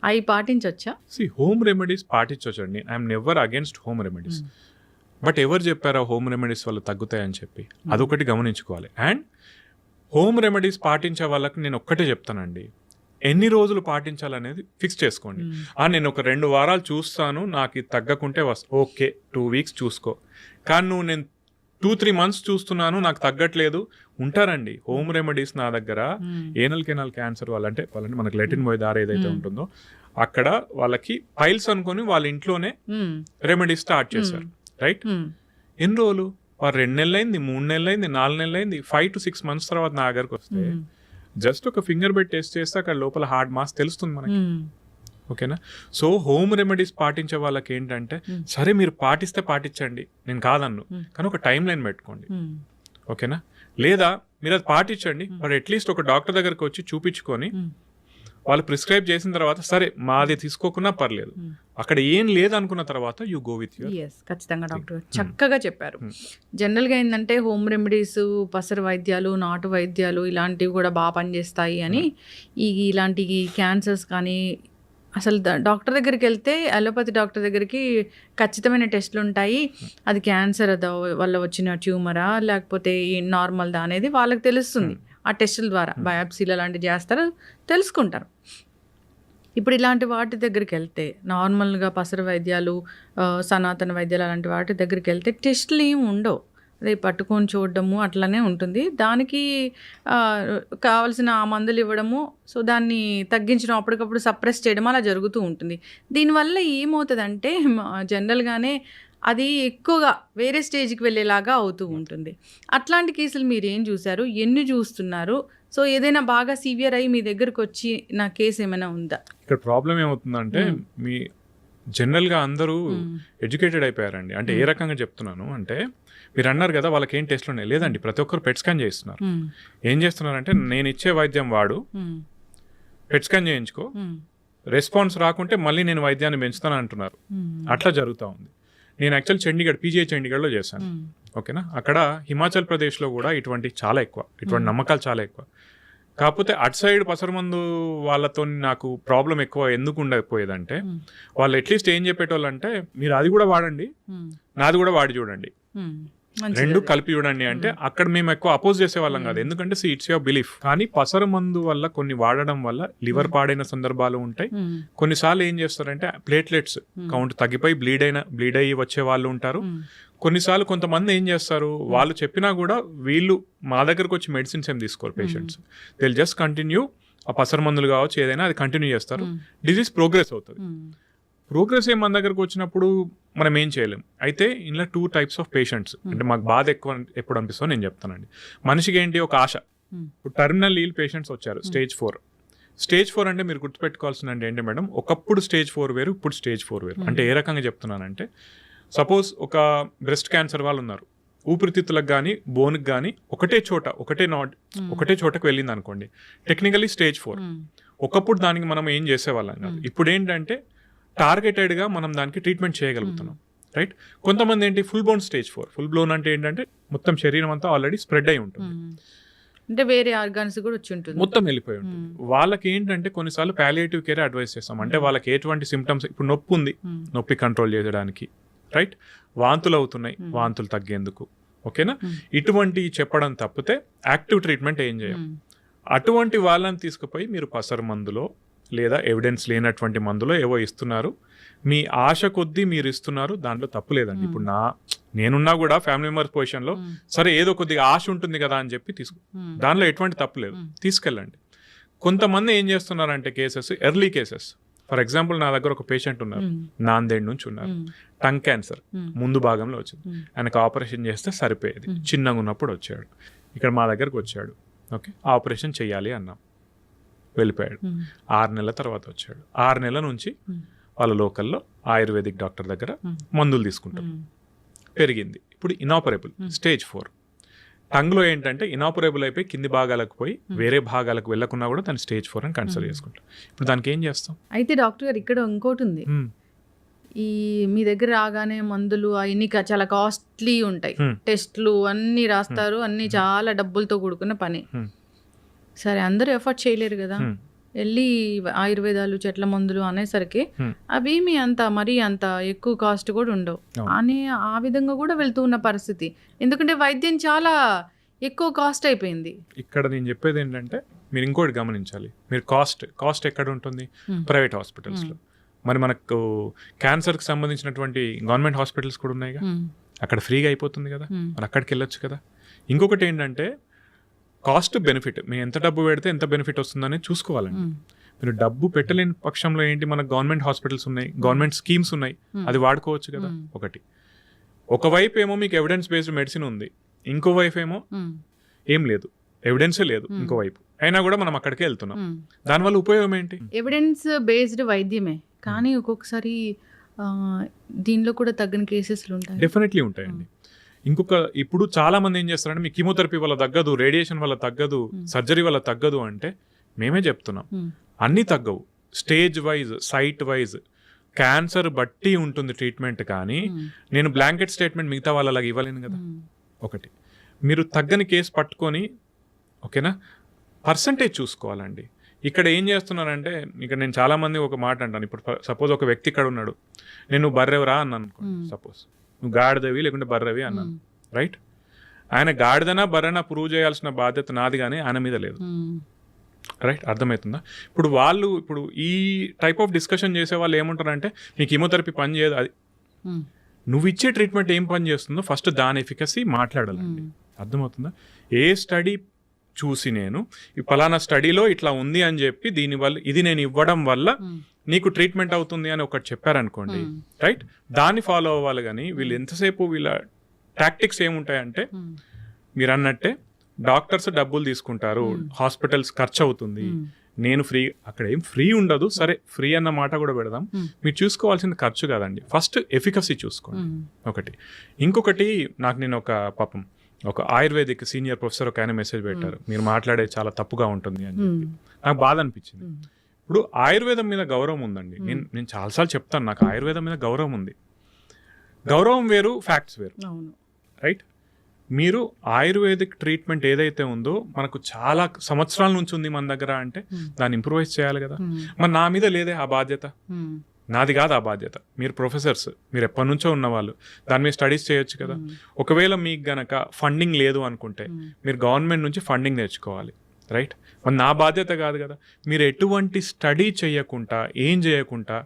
అవి పాటించవచ్చా? హోమ్ రెమెడీస్ పాటించవచ్చండి. I'm never against home remedies. But ఎవరు చెప్పారా హోమ్ రెమెడీస్ వల్ల తగ్గుతాయని చెప్పి? అదొకటి గమనించుకోవాలి. అండ్ హోమ్ రెమెడీస్ పాటించే వాళ్ళకి నేను ఒక్కటే చెప్తానండి, ఎన్ని రోజులు పాటించాలనేది ఫిక్స్ చేసుకోండి. నేను ఒక 2 వారాలు చూస్తాను, నాకు ఇది తగ్గకుంటే ఓకే 2 weeks చూసుకో. కానీ నువ్వు నేను 2-3 months చూస్తున్నాను, నాకు తగ్గట్లేదు ఉంటారండి. హోమ్ రెమెడీస్ నా దగ్గర ఏనల్ కెనాల్ క్యాన్సర్ వాళ్ళంటే మనకి లెటిన్ పోయే దారి ఏదైతే ఉంటుందో అక్కడ వాళ్ళకి పైల్స్ అనుకొని వాళ్ళ ఇంట్లోనే రెమెడీస్ స్టార్ట్ చేశారు, రైట్. ఎన్ని రోజులు, 2 నెలలైంది, 3 నెలలైంది, 4 నెలలైంది, 5 to 6 months తర్వాత నా దగ్గరకు వస్తే జస్ట్ ఒక ఫింగర్ బెడ్ టెస్ట్ చేస్తే అక్కడ లోపల హార్డ్ మాస్ తెలుస్తుంది మనకి, ఓకేనా. సో హోమ్ రెమెడీస్ పాటించే వాళ్ళకి ఏంటంటే, సరే మీరు పాటిస్తే పాటించండి, నేను కాదన్ను, కానీ ఒక టైం లైన్ పెట్టుకోండి, ఓకేనా. లేదా మీరు అది పాటించండి, బట్ అట్లీస్ట్ ఒక డాక్టర్ దగ్గరకు వచ్చి చూపించుకొని వాళ్ళు ప్రిస్క్రైబ్ చేసిన తర్వాత సరే మాది తీసుకోకున్నా పర్లేదు, అక్కడ ఏం లేదనుకున్న తర్వాత you go with your. Yes, ఖచ్చితంగా డాక్టర్ గారు చక్కగా చెప్పారు. జనరల్గా ఏంటంటే హోమ్ రెమెడీస్, పసరు వైద్యాలు, నాటు వైద్యాలు ఇలాంటివి కూడా బాగా పనిచేస్తాయి అని, ఇలాంటి క్యాన్సర్స్ కానీ అసలు డాక్టర్ దగ్గరికి వెళ్తే అలోపతి డాక్టర్ దగ్గరికి ఖచ్చితమైన టెస్టులు ఉంటాయి, అది క్యాన్సర్ వల్ల వచ్చిన ట్యూమరా లేకపోతే నార్మల్దా అనేది వాళ్ళకి తెలుస్తుంది. ఆ టెస్టుల ద్వారా బయాప్సీలు అలాంటివి చేస్తారు, తెలుసుకుంటారు. ఇప్పుడు ఇలాంటి వాటి దగ్గరికి వెళ్తే నార్మల్గా పసరు వైద్యాలు, సనాతన వైద్యాలు అలాంటి వాటి దగ్గరికి వెళ్తే టెస్టులు ఏమి ఉండవు, అదే పట్టుకొని చూడడము అట్లనే ఉంటుంది. దానికి కావాల్సిన ఆ మందులు ఇవ్వడము, సో దాన్ని తగ్గించడం, అప్పటికప్పుడు సప్రెస్ చేయడం అలా జరుగుతూ ఉంటుంది. దీనివల్ల ఏమవుతుందంటే జనరల్గానే అది ఎక్కువగా వేరే స్టేజ్కి వెళ్ళేలాగా అవుతూ ఉంటుంది. అట్లాంటి కేసులు మీరు ఏం చూసారు, ఎన్ని చూస్తున్నారు? సో ఏదైనా బాగా సివియర్ అయ్యి మీ దగ్గరకు వచ్చి నా కేసు ఏమైనా ఉందా? ఇక్కడ ప్రాబ్లం ఏమవుతుందంటే మీ జనరల్గా అందరూ ఎడ్యుకేటెడ్ అయిపోయారండి. అంటే ఏ రకంగా చెప్తున్నాను అంటే, మీరు అన్నారు కదా వాళ్ళకి ఏం టెస్ట్లు ఉన్నాయి, లేదండి ప్రతి ఒక్కరు పెట్ స్కాన్ చేస్తున్నారు. ఏం చేస్తున్నారంటే నేను ఇచ్చే వైద్యం వాడు, పెట్ స్కాన్ చేయించుకో, రెస్పాన్స్ రాకుంటే మళ్ళీ నేను వైద్యాన్ని పెంచుతాను అంటున్నారు. అట్లా జరుగుతూ ఉంది. నేను యాక్చువల్ చండీగఢ్, పీజీఐ చండీగఢ్లో చేశాను. ఓకేనా, అక్కడ హిమాచల్ ప్రదేశ్లో కూడా ఇటువంటి చాలా ఎక్కువ, ఇటువంటి నమ్మకాలు చాలా ఎక్కువ. కాకపోతే అటు సైడ్ పసరమందు వాళ్ళతో నాకు ప్రాబ్లం ఎక్కువ ఎందుకు ఉండకపోయేదంటే, వాళ్ళు అట్లీస్ట్ ఏం చెప్పేటోళ్ళు అంటే, మీరు అది కూడా వాడండి, నాది కూడా వాడి చూడండి, రెండు కలిపి చూడండి అంటే, అక్కడ మేము ఎక్కువ అపోజ్ చేసేవాళ్ళం కాదు. ఎందుకంటే ఇట్స్ యువర్ బిలీఫ్. కానీ పసరు మందు వల్ల కొన్ని వాడడం వల్ల లివర్ పాడైన సందర్భాలు ఉంటాయి. కొన్నిసార్లు ఏం చేస్తారంటే ప్లేట్లెట్స్ కౌంట్ తగ్గిపోయి బ్లీడ్ అయ్యి వచ్చే వాళ్ళు ఉంటారు. కొన్నిసార్లు కొంతమంది ఏం చేస్తారు, వాళ్ళు చెప్పినా కూడా వీళ్ళు మా దగ్గరకు వచ్చి మెడిసిన్స్ ఏం తీసుకోరు పేషెంట్స్, దిల్ జస్ట్ కంటిన్యూ ఆ పసరు మందులు కావచ్చు ఏదైనా అది కంటిన్యూ చేస్తారు, డిజీజ్ ప్రోగ్రెస్ అవుతుంది. ప్రోగ్రెస్ మన దగ్గరకు వచ్చినప్పుడు మనం ఏం చేయలేం. అయితే ఇందులో 2 types ఆఫ్ పేషెంట్స్, అంటే మాకు బాధ ఎక్కువ ఎప్పుడు అనిపిస్తుందో నేను చెప్తానండి. మనిషికి ఏంటి ఒక ఆశ, ఇప్పుడు టర్మినల్ ఇల్ పేషెంట్స్ వచ్చారు స్టేజ్ 4. స్టేజ్ 4 అంటే మీరు గుర్తుపెట్టుకోవాల్సిన ఏంటి మేడం, ఒకప్పుడు స్టేజ్ 4 వేరు, ఇప్పుడు స్టేజ్ 4 వేరు. అంటే ఏ రకంగా చెప్తున్నానంటే, సపోజ్ ఒక బ్రెస్ట్ క్యాన్సర్ వాళ్ళు ఉన్నారు, ఊపిరితిత్తులకు కానీ బోన్కి కానీ ఒకటే చోటకు వెళ్ళింది అనుకోండి, టెక్నికలీ స్టేజ్ 4. ఒకప్పుడు దానికి మనం ఏం చేసేవాళ్ళం కాదు. ఇప్పుడు ఏంటంటే టార్గెటెడ్గా మనం దానికి ట్రీట్మెంట్ చేయగలుగుతున్నాం, రైట్? కొంతమంది ఏంటి full blown stage 4. Full blown అంటే ఏంటంటే మొత్తం శరీరం అంతా ఆల్రెడీ స్ప్రెడ్ అయి ఉంటుంది, అంటే వేరే ఆర్గాన్స్ కూడా వచ్చి ఉంటుంది, మొత్తం వెళ్ళిపోయి ఉంటుంది. వాళ్ళకి ఏంటంటే కొన్నిసార్లు పాలియేటివ్ కేర్ అడ్వైస్ చేస్తాం. అంటే వాళ్ళకి ఎటువంటి సిమ్టమ్స్, ఇప్పుడు నొప్పి ఉంది, నొప్పి కంట్రోల్ చేయడానికి, రైట్? వాంతులు అవుతున్నాయి, వాంతులు తగ్గేందుకు, ఓకేనా? ఇటువంటి చెప్పడం తప్పితే యాక్టివ్ ట్రీట్మెంట్ ఏం చేయం. అటువంటి వాళ్ళని తీసుకుపోయి మీరు పసరు మందులో లేదా ఎవిడెన్స్ లేనటువంటి మందులో ఏవో ఇస్తున్నారు, మీ ఆశ కొద్దీ మీరు ఇస్తున్నారు, దాంట్లో తప్పు లేదండి. ఇప్పుడు నేనున్నా కూడా ఫ్యామిలీ మెంబర్ పొజిషన్లో సరే ఏదో కొద్దిగా ఆశ ఉంటుంది కదా అని చెప్పి దానిలో ఎటువంటి తప్పు లేదు, తీసుకెళ్ళండి. కొంతమంది ఏం చేస్తున్నారంటే cases, early cases, for example నా దగ్గర ఒక పేషెంట్ ఉన్నారు, నాందేడ్ నుంచి ఉన్నారు, టంగ్ క్యాన్సర్ ముందు భాగంలో వచ్చింది, ఆయనకు ఆపరేషన్ చేస్తే సరిపోయేది, చిన్నగా ఉన్నప్పుడు వచ్చాడు, ఇక్కడ మా దగ్గరకు వచ్చాడు, ఓకే ఆపరేషన్ చెయ్యాలి అన్నాం, వెళ్ళిపోయాడు. 6 నెలల తర్వాత వచ్చాడు. 6 నెలల నుంచి వాళ్ళ లోకల్లో ఆయుర్వేదిక్ డాక్టర్ దగ్గర మందులు తీసుకుంటాం, పెరిగింది. ఇప్పుడు ఇనాపరబుల్ స్టేజ్ 4. టంగ్లో ఏంటంటే ఇనాపరబుల్ అయిపోయి కింది భాగాలకు పోయి వేరే భాగాలకు వెళ్ళకున్నా కూడా దాన్ని స్టేజ్ 4 అని కన్సిడర్ చేసుకుంటాం. ఇప్పుడు దానికి ఏం చేస్తాం? అయితే డాక్టర్ గారు ఇక్కడ ఇంకోటి ఉంది, ఈ మీ దగ్గర రాగానే మందులు అవన్నీ చాలా కాస్ట్లీ ఉంటాయి, టెస్ట్లు అన్నీ రాస్తారు, అన్నీ చాలా డబ్బులతో కూడుకున్న పని. సరే అందరూ ఎఫర్ట్ చేయలేరు కదా, వెళ్ళి ఆయుర్వేదాలు చెట్ల మందులు అనేసరికి అవి మీ అంత మరీ అంత ఎక్కువ కాస్ట్ కూడా ఉండవు అని ఆ విధంగా కూడా వెళ్తూ ఉన్న పరిస్థితి. ఎందుకంటే వైద్యం చాలా ఎక్కువ కాస్ట్ అయిపోయింది. ఇక్కడ నేను చెప్పేది ఏంటంటే మీరు ఇంకోటి గమనించాలి, మీరు కాస్ట్ ఎక్కడ ఉంటుంది? ప్రైవేట్ హాస్పిటల్స్లో. మరి మనకు క్యాన్సర్కి సంబంధించినటువంటి గవర్నమెంట్ హాస్పిటల్స్ కూడా ఉన్నాయిగా, అక్కడ ఫ్రీగా అయిపోతుంది కదా, మరి అక్కడికి వెళ్ళొచ్చు కదా. ఇంకొకటి ఏంటంటే కాస్ట్ బెనిఫిట్, మీరు ఎంత డబ్బు పెడితే ఎంత బెనిఫిట్ వస్తుందని చూసుకోవాలండి. మీరు డబ్బు పెట్టలేని పక్షంలో ఏంటి, మనకు గవర్నమెంట్ హాస్పిటల్స్ ఉన్నాయి, గవర్నమెంట్ స్కీమ్స్ ఉన్నాయి, అది వాడుకోవచ్చు కదా. ఒకవైపు ఏమో మీకు ఎవిడెన్స్ బేస్డ్ మెడిసిన్ ఉంది, ఇంకో వైపు ఏమో ఏం లేదు, ఎవిడెన్సే లేదు ఇంకోవైపు, అయినా కూడా మనం అక్కడికే వెళ్తున్నాం. దానివల్ల ఉపయోగం ఏంటి? ఎవిడెన్స్ బేస్డ్ వైద్యమే, కానీ ఒక్కొక్కసారి దీనిలో కూడా తగ్గని కేసెస్లు ఉంటాయి. డెఫినెట్లీ ఉంటాయండి. ఇంకొక ఇప్పుడు చాలా మంది ఏం చేస్తారంటే మీ కీమోథెరపీ వల్ల తగ్గదు, రేడియేషన్ వల్ల తగ్గదు, సర్జరీ వల్ల తగ్గదు అంటే మేమే చెప్తున్నాం అన్నీ తగ్గవు. Stage wise, site wise, cancer బట్టి ఉంటుంది ట్రీట్మెంట్. కానీ నేను బ్లాంకెట్ స్టేట్మెంట్ మిగతా వాళ్ళలాగా ఇవ్వలేను కదా. ఒకటి మీరు తగ్గని కేసు పట్టుకొని, ఓకేనా, పర్సంటేజ్ చూసుకోవాలండి. ఇక్కడ ఏం చేస్తున్నారంటే, ఇక్కడ నేను చాలామంది ఒక మాట అంటాను. ఇప్పుడు సపోజ్ ఒక వ్యక్తి ఇక్కడ ఉన్నాడు, నేను బర్రెవరా అన్నాను అనుకోండి. సపోజ్ నువ్వు గాడిదవి లేకుంటే బర్రెవి అన్నాను, రైట్? ఆయన గాడిదనా బర్రెనా ప్రూవ్ చేయాల్సిన బాధ్యత నాది, కానీ ఆయన మీద లేదు, రైట్? అర్థమవుతుందా? ఇప్పుడు ఈ టైప్ ఆఫ్ డిస్కషన్ చేసే వాళ్ళు ఏమంటారంటే, నీకు కీమోథెరపీ పని చేయదు, అది నువ్వు ఇచ్చే ట్రీట్మెంట్ ఏం పని చేస్తుందో ఫస్ట్ దాని ఎఫికసీ మాట్లాడాలండి. అర్థమవుతుందా? ఏ స్టడీ చూసి నేను ఈ ఫలానా స్టడీలో ఇట్లా ఉంది అని చెప్పి దీనివల్ల ఇది నేను ఇవ్వడం వల్ల నీకు ట్రీట్మెంట్ అవుతుంది అని ఒకటి చెప్పారనుకోండి, రైట్? దాన్ని ఫాలో అవ్వాలి. కానీ వీళ్ళు ఎంతసేపు వీళ్ళ టాక్టిక్స్ ఏముంటాయంటే, మీరు అన్నట్టే డాక్టర్స్ డబ్బులు తీసుకుంటారు, హాస్పిటల్స్ ఖర్చు అవుతుంది, నేను ఫ్రీ, అక్కడ ఏం ఫ్రీ ఉండదు. సరే, ఫ్రీ అన్న మాట కూడా పెడదాం. మీరు చూసుకోవాల్సింది ఖర్చు కాదండి, ఫస్ట్ ఎఫికసీ చూసుకోండి. ఒకటి. ఇంకొకటి, నేను ఒక ఆయుర్వేదిక్ సీనియర్ ప్రొఫెసర్ ఒక ఆయన మెసేజ్ పెట్టారు, మీరు మాట్లాడేది చాలా తప్పుగా ఉంటుంది అని చెప్పి. నాకు బాధ అనిపించింది. ఇప్పుడు ఆయుర్వేదం మీద గౌరవం ఉందండి. నేను చాలాసార్లు చెప్తాను, నాకు ఆయుర్వేదం మీద గౌరవం ఉంది. గౌరవం వేరు, ఫ్యాక్ట్స్ వేరు, రైట్? మీరు ఆయుర్వేదిక్ ట్రీట్మెంట్ ఏదైతే ఉందో మనకు చాలా సంవత్సరాల నుంచి ఉంది మన దగ్గర అంటే దాన్ని ఇంప్రూవైజ్ చేయాలి కదా. మరి నా మీద లేదే ఆ బాధ్యత, నాది కాదు ఆ బాధ్యత. మీరు ప్రొఫెసర్స్, మీరు ఎప్పటి నుంచో ఉన్నవాళ్ళు, దాని మీద స్టడీస్ చేయొచ్చు కదా. ఒకవేళ మీకు గనక ఫండింగ్ లేదు అనుకుంటే మీరు గవర్నమెంట్ నుంచి ఫండింగ్ తెచ్చుకోవాలి, రైట్? మరి నా బాధ్యత కాదు కదా. మీరు ఎటువంటి స్టడీ చేయకుండా, ఏం చేయకుండా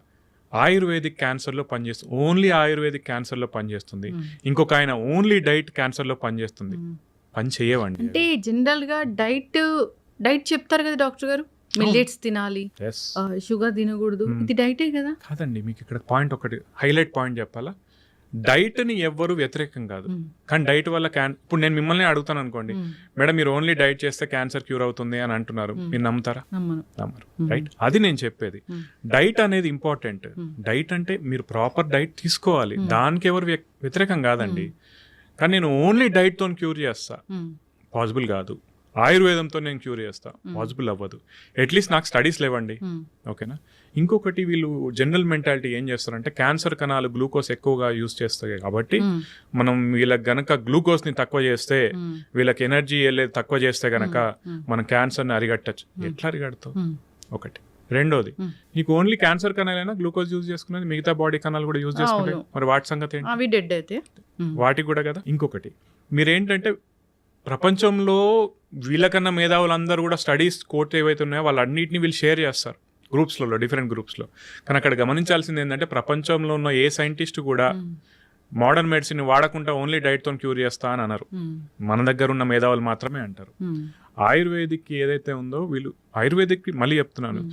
ఆయుర్వేదిక్ క్యాన్సర్లో పనిచేస్తుంది, ఓన్లీ ఆయుర్వేదిక్ క్యాన్సర్లో పనిచేస్తుంది, ఇంకొక ఆయన ఓన్లీ డైట్ క్యాన్సర్లో పనిచేస్తుంది, పని చేయవండి. అంటే జనరల్గా డైట్ చెప్తారు కదా డాక్టర్ గారు, మిల్లెట్స్ తినాలి, షుగర్ తినకూడదు, ఇది డైటే కదా. కాదండి, మీకు ఇక్కడ పాయింట్ ఒకటి హైలైట్ పాయింట్ చెప్పాలా. డైట్ని ఎవ్వరు వ్యతిరేకం కాదు, కానీ డైట్ వల్ల ఇప్పుడు నేను మిమ్మల్ని అడుగుతాను అనుకోండి, మేడం మీరు ఓన్లీ డైట్ చేస్తే క్యాన్సర్ క్యూర్ అవుతుంది అని అంటున్నారు, మీరు నమ్ముతారా? నమ్మరు, రైట్? అది నేను చెప్పేది. డైట్ అనేది ఇంపార్టెంట్. డైట్ అంటే మీరు ప్రాపర్ డైట్ తీసుకోవాలి, దానికి ఎవరు వ్యతిరేకం కాదండి. కానీ నేను ఓన్లీ డైట్తో క్యూర్ చేస్తా, పాసిబుల్ కాదు. ఆయుర్వేదంతో నేను క్యూర్ చేస్తా, పాసిబుల్ అవ్వదు. అట్లీస్ట్ నాకు స్టడీస్ లేవండి, ఓకేనా? ఇంకొకటి, వీళ్ళు జనరల్ మెంటాలిటీ ఏం చేస్తారంటే, క్యాన్సర్ కణాలు గ్లూకోజ్ ఎక్కువగా యూజ్ చేస్తాయి కాబట్టి మనం వీళ్ళకి గనక గ్లూకోజ్ని తక్కువ చేస్తే, వీళ్ళకి ఎనర్జీ వెళ్ళేది తక్కువ చేస్తే గనక మనం క్యాన్సర్ని అరిగట్టచ్చు. ఎట్లా అరిగడతావు? ఒకటి. రెండోది, నీకు ఓన్లీ క్యాన్సర్ కణాలైనా గ్లూకోజ్ యూజ్ చేసుకునేది, మిగతా బాడీ కణాలు కూడా యూజ్ చేసుకుంటాయి, మరి వాటి సంగతి ఏంటి? అవి డెడ్ అయితే వాటికి కూడా కదా. ఇంకొకటి, మీరేంటంటే ప్రపంచంలో వీళ్ళకన్నా మేధావులందరూ కూడా స్టడీస్ కోర్ట్ ఏవైతే ఉన్నాయో వాళ్ళన్నింటినీ వీళ్ళు షేర్ చేస్తారు గ్రూప్స్లలో, డిఫరెంట్ గ్రూప్స్లో. కానీ అక్కడ గమనించాల్సింది ఏంటంటే, ప్రపంచంలో ఉన్న ఏ సైంటిస్ట్ కూడా మోడర్న్ మెడిసిన్ వాడకుండా ఓన్లీ డైట్తో క్యూర్ చేస్తా అని అన్నారు. మన దగ్గర ఉన్న మేధావులు మాత్రమే అంటారు. ఆయుర్వేదిక్ ఏదైతే ఉందో, వీళ్ళు ఆయుర్వేదిక్, మళ్ళీ చెప్తున్నాను,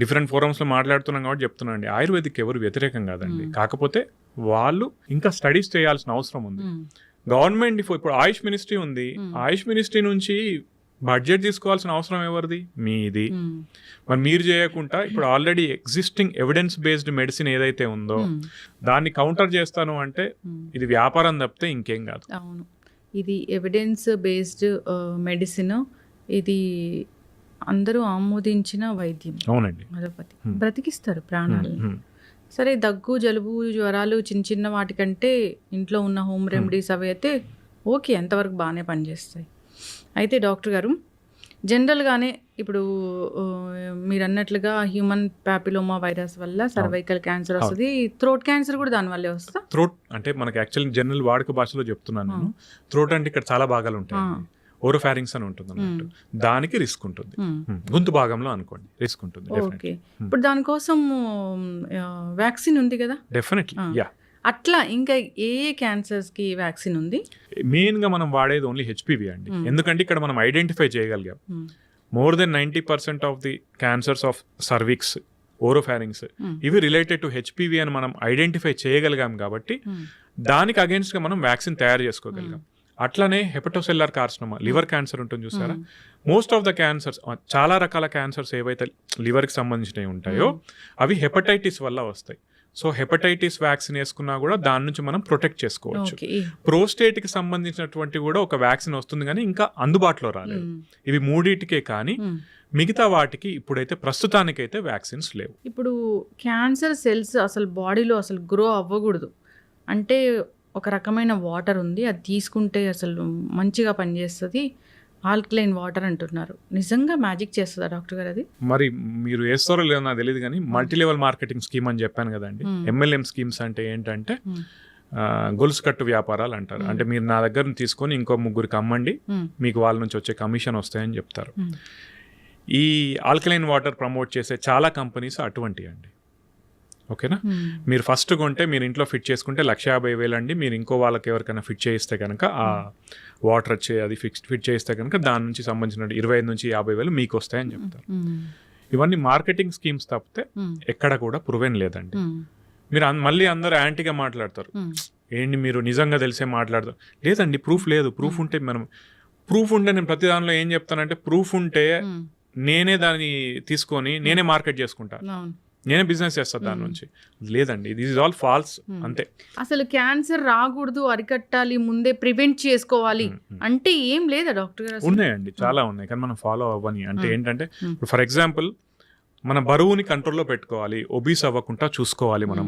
డిఫరెంట్ ఫోరమ్స్లో మాట్లాడుతున్నాం కాబట్టి చెప్తున్నాను అండి, ఆయుర్వేదిక్ ఎవరు వ్యతిరేకం కాదండి. కాకపోతే వాళ్ళు ఇంకా స్టడీస్ చేయాల్సిన అవసరం ఉంది. గవర్నమెంట్ ఇప్పుడు ఆయుష్ మినిస్ట్రీ ఉంది, ఆయుష్ మినిస్ట్రీ నుంచి బడ్జెట్ తీసుకోవాల్సిన అవసరం ఎవరిది? మీది. మరి మీరు చేయకుండా ఇప్పుడు already existing evidence based medicine ఏదైతే ఉందో దాన్ని కౌంటర్ చేస్తాను అంటే ఇది వ్యాపారం తప్పితే ఇంకేం కాదు. అవును, ఇది ఎవిడెన్స్ బేస్డ్ మెడిసిన్, ఇది అందరూ ఆమోదించిన వైద్యం. అవునండి, అలోపతి బ్రతికిస్తారు ప్రాణాలు. సరే, దగ్గు, జలుబు, జ్వరాలు, చిన్న చిన్న వాటికంటే ఇంట్లో ఉన్న హోమ్ రెమెడీస్ అవి అయితే ఓకే, ఎంతవరకు బాగానే పనిచేస్తాయి. అయితే డాక్టర్ గారు, జనరల్గానే ఇప్పుడు మీరు అన్నట్లుగా హ్యూమన్ ప్యాపిలోమా వైరస్ వల్ల సర్వైకల్ క్యాన్సర్ వస్తుంది, థ్రోట్ క్యాన్సర్ కూడా దానివల్లే వస్తా. థ్రోట్ అంటే మనకి యాక్చువల్లీ జనరల్ వాడుక భాషలో చెప్తున్నాను నేను. థ్రోట్ అంటే ఇక్కడ చాలా భాగాలు ఉంటాయి, ఓరోఫారింగ్స్ అని ఉంటుంది అన్నట్టు, దానికి రిస్క్ ఉంటుంది. గొంతు భాగంలో అనుకోండి రిస్క్ ఉంటుంది. ఓకే, ఇప్పుడు దానికోసం వ్యాక్సిన్ ఉంది కదా? Definitely, yeah. అట్లా ఇంకా ఏ క్యాన్సర్స్ కి వ్యాక్సిన్ ఉంది? మెయిన్ గా మనం వాడేది ఓన్లీ హెచ్పివి అండి. ఎందుకంటే ఇక్కడ మనం ఐడెంటిఫై చేయగలిగాం more than 90% of the cancers of cervix, oropharynx, ఇవి రిలేటెడ్ టు హెచ్పివి అని మనం ఐడెంటిఫై చేయగలిగాం కాబట్టి దానికి అగేన్స్ట్ గా మనం వ్యాక్సిన్ తయారు చేసుకోగలిగాం. అట్లనే హెపటోసెల్లార్ కార్సినోమా, లివర్ క్యాన్సర్ ఉంటుంది చూసారా, మోస్ట్ ఆఫ్ ద క్యాన్సర్స్, చాలా రకాల క్యాన్సర్స్ ఏవైతే లివర్కి సంబంధించినవి ఉంటాయో అవి హెపటైటిస్ వల్ల వస్తాయి. సో హెపటైటిస్ వ్యాక్సిన్ వేసుకున్నా కూడా దాని నుంచి మనం ప్రొటెక్ట్ చేసుకోవచ్చు. ఓకే. ప్రోస్టేట్కి సంబంధించినటువంటి కూడా ఒక వ్యాక్సిన్ వస్తుంది కానీ ఇంకా అందుబాటులో రాలేదు. ఇవి మూడింటికే కానీ మిగతా వాటికి ఇప్పుడైతే ప్రస్తుతానికైతే వ్యాక్సిన్స్ లేవు. ఇప్పుడు క్యాన్సర్ సెల్స్ అసలు బాడీలో అసలు గ్రో అవ్వకూడదు అంటే ఒక రకమైన వాటర్ ఉంది, అది తీసుకుంటే అసలు మంచిగా పనిచేస్తుంది, ఆల్కలైన్ వాటర్ అంటున్నారు. నిజంగా మ్యాజిక్ చేస్తుందా డాక్టర్ గారు అది? మరి మీరు వేస్తారో లేదో నాకు తెలియదు కానీ మల్టీ లెవెల్ మార్కెటింగ్ స్కీమ్ అని చెప్పాను కదండి. MLM స్కీమ్స్ అంటే ఏంటంటే గొలుసు కట్టు వ్యాపారాలు అంటారు. అంటే మీరు నా దగ్గర తీసుకొని ఇంకో ముగ్గురికి అమ్మండి, మీకు వాళ్ళ నుంచి వచ్చే కమిషన్ వస్తాయని చెప్తారు. ఈ ఆల్కలైన్ వాటర్ ప్రమోట్ చేసే చాలా కంపెనీస్ అటువంటి అండి. ఓకేనా, మీరు ఫస్ట్ కొంటే మీరు ఇంట్లో ఫిట్ చేసుకుంటే 1,50,000 అండి. మీరు ఇంకో వాళ్ళకి ఎవరికైనా ఫిట్ చేయిస్తే కనుక ఆ వాటర్ వచ్చే అది ఫిట్ చేయిస్తే కనుక దాని నుంచి సంబంధించిన 25,000 నుంచి 50,000 మీకు వస్తాయని చెప్తారు. ఇవన్నీ మార్కెటింగ్ స్కీమ్స్ తప్పితే ఎక్కడ కూడా ప్రూవెన్ లేదండి. మీరు మళ్ళీ అందరూ యాంటీగా మాట్లాడతారు, ఏంటి మీరు నిజంగా తెలిసే మాట్లాడతారు. లేదండి, ప్రూఫ్ లేదు. ప్రూఫ్ ఉంటే నేను ప్రతి దానిలో ఏం చెప్తానంటే ప్రూఫ్ ఉంటే నేనే దాన్ని తీసుకొని నేనే మార్కెట్ చేసుకుంటాను, నేనే బిజినెస్ చేస్తాను దాని నుంచి. లేదండి, దిస్ ఇస్ ఆల్ ఫాల్స్ అంతే. అసలు క్యాన్సర్ రాకూడదు, అరికట్టాలి, ముందే ప్రివెంట్ చేసుకోవాలి అంటే ఏం లేదా డాక్టర్ గారు? ఉన్నాయండి, చాలా ఉన్నాయి, కానీ మనం ఫాలో అవ్వని. అంటే ఏంటంటే ఫర్ ఎగ్జాంపుల్ మన బరువుని కంట్రోల్లో పెట్టుకోవాలి, ఒబీస్ అవ్వకుండా చూసుకోవాలి మనం.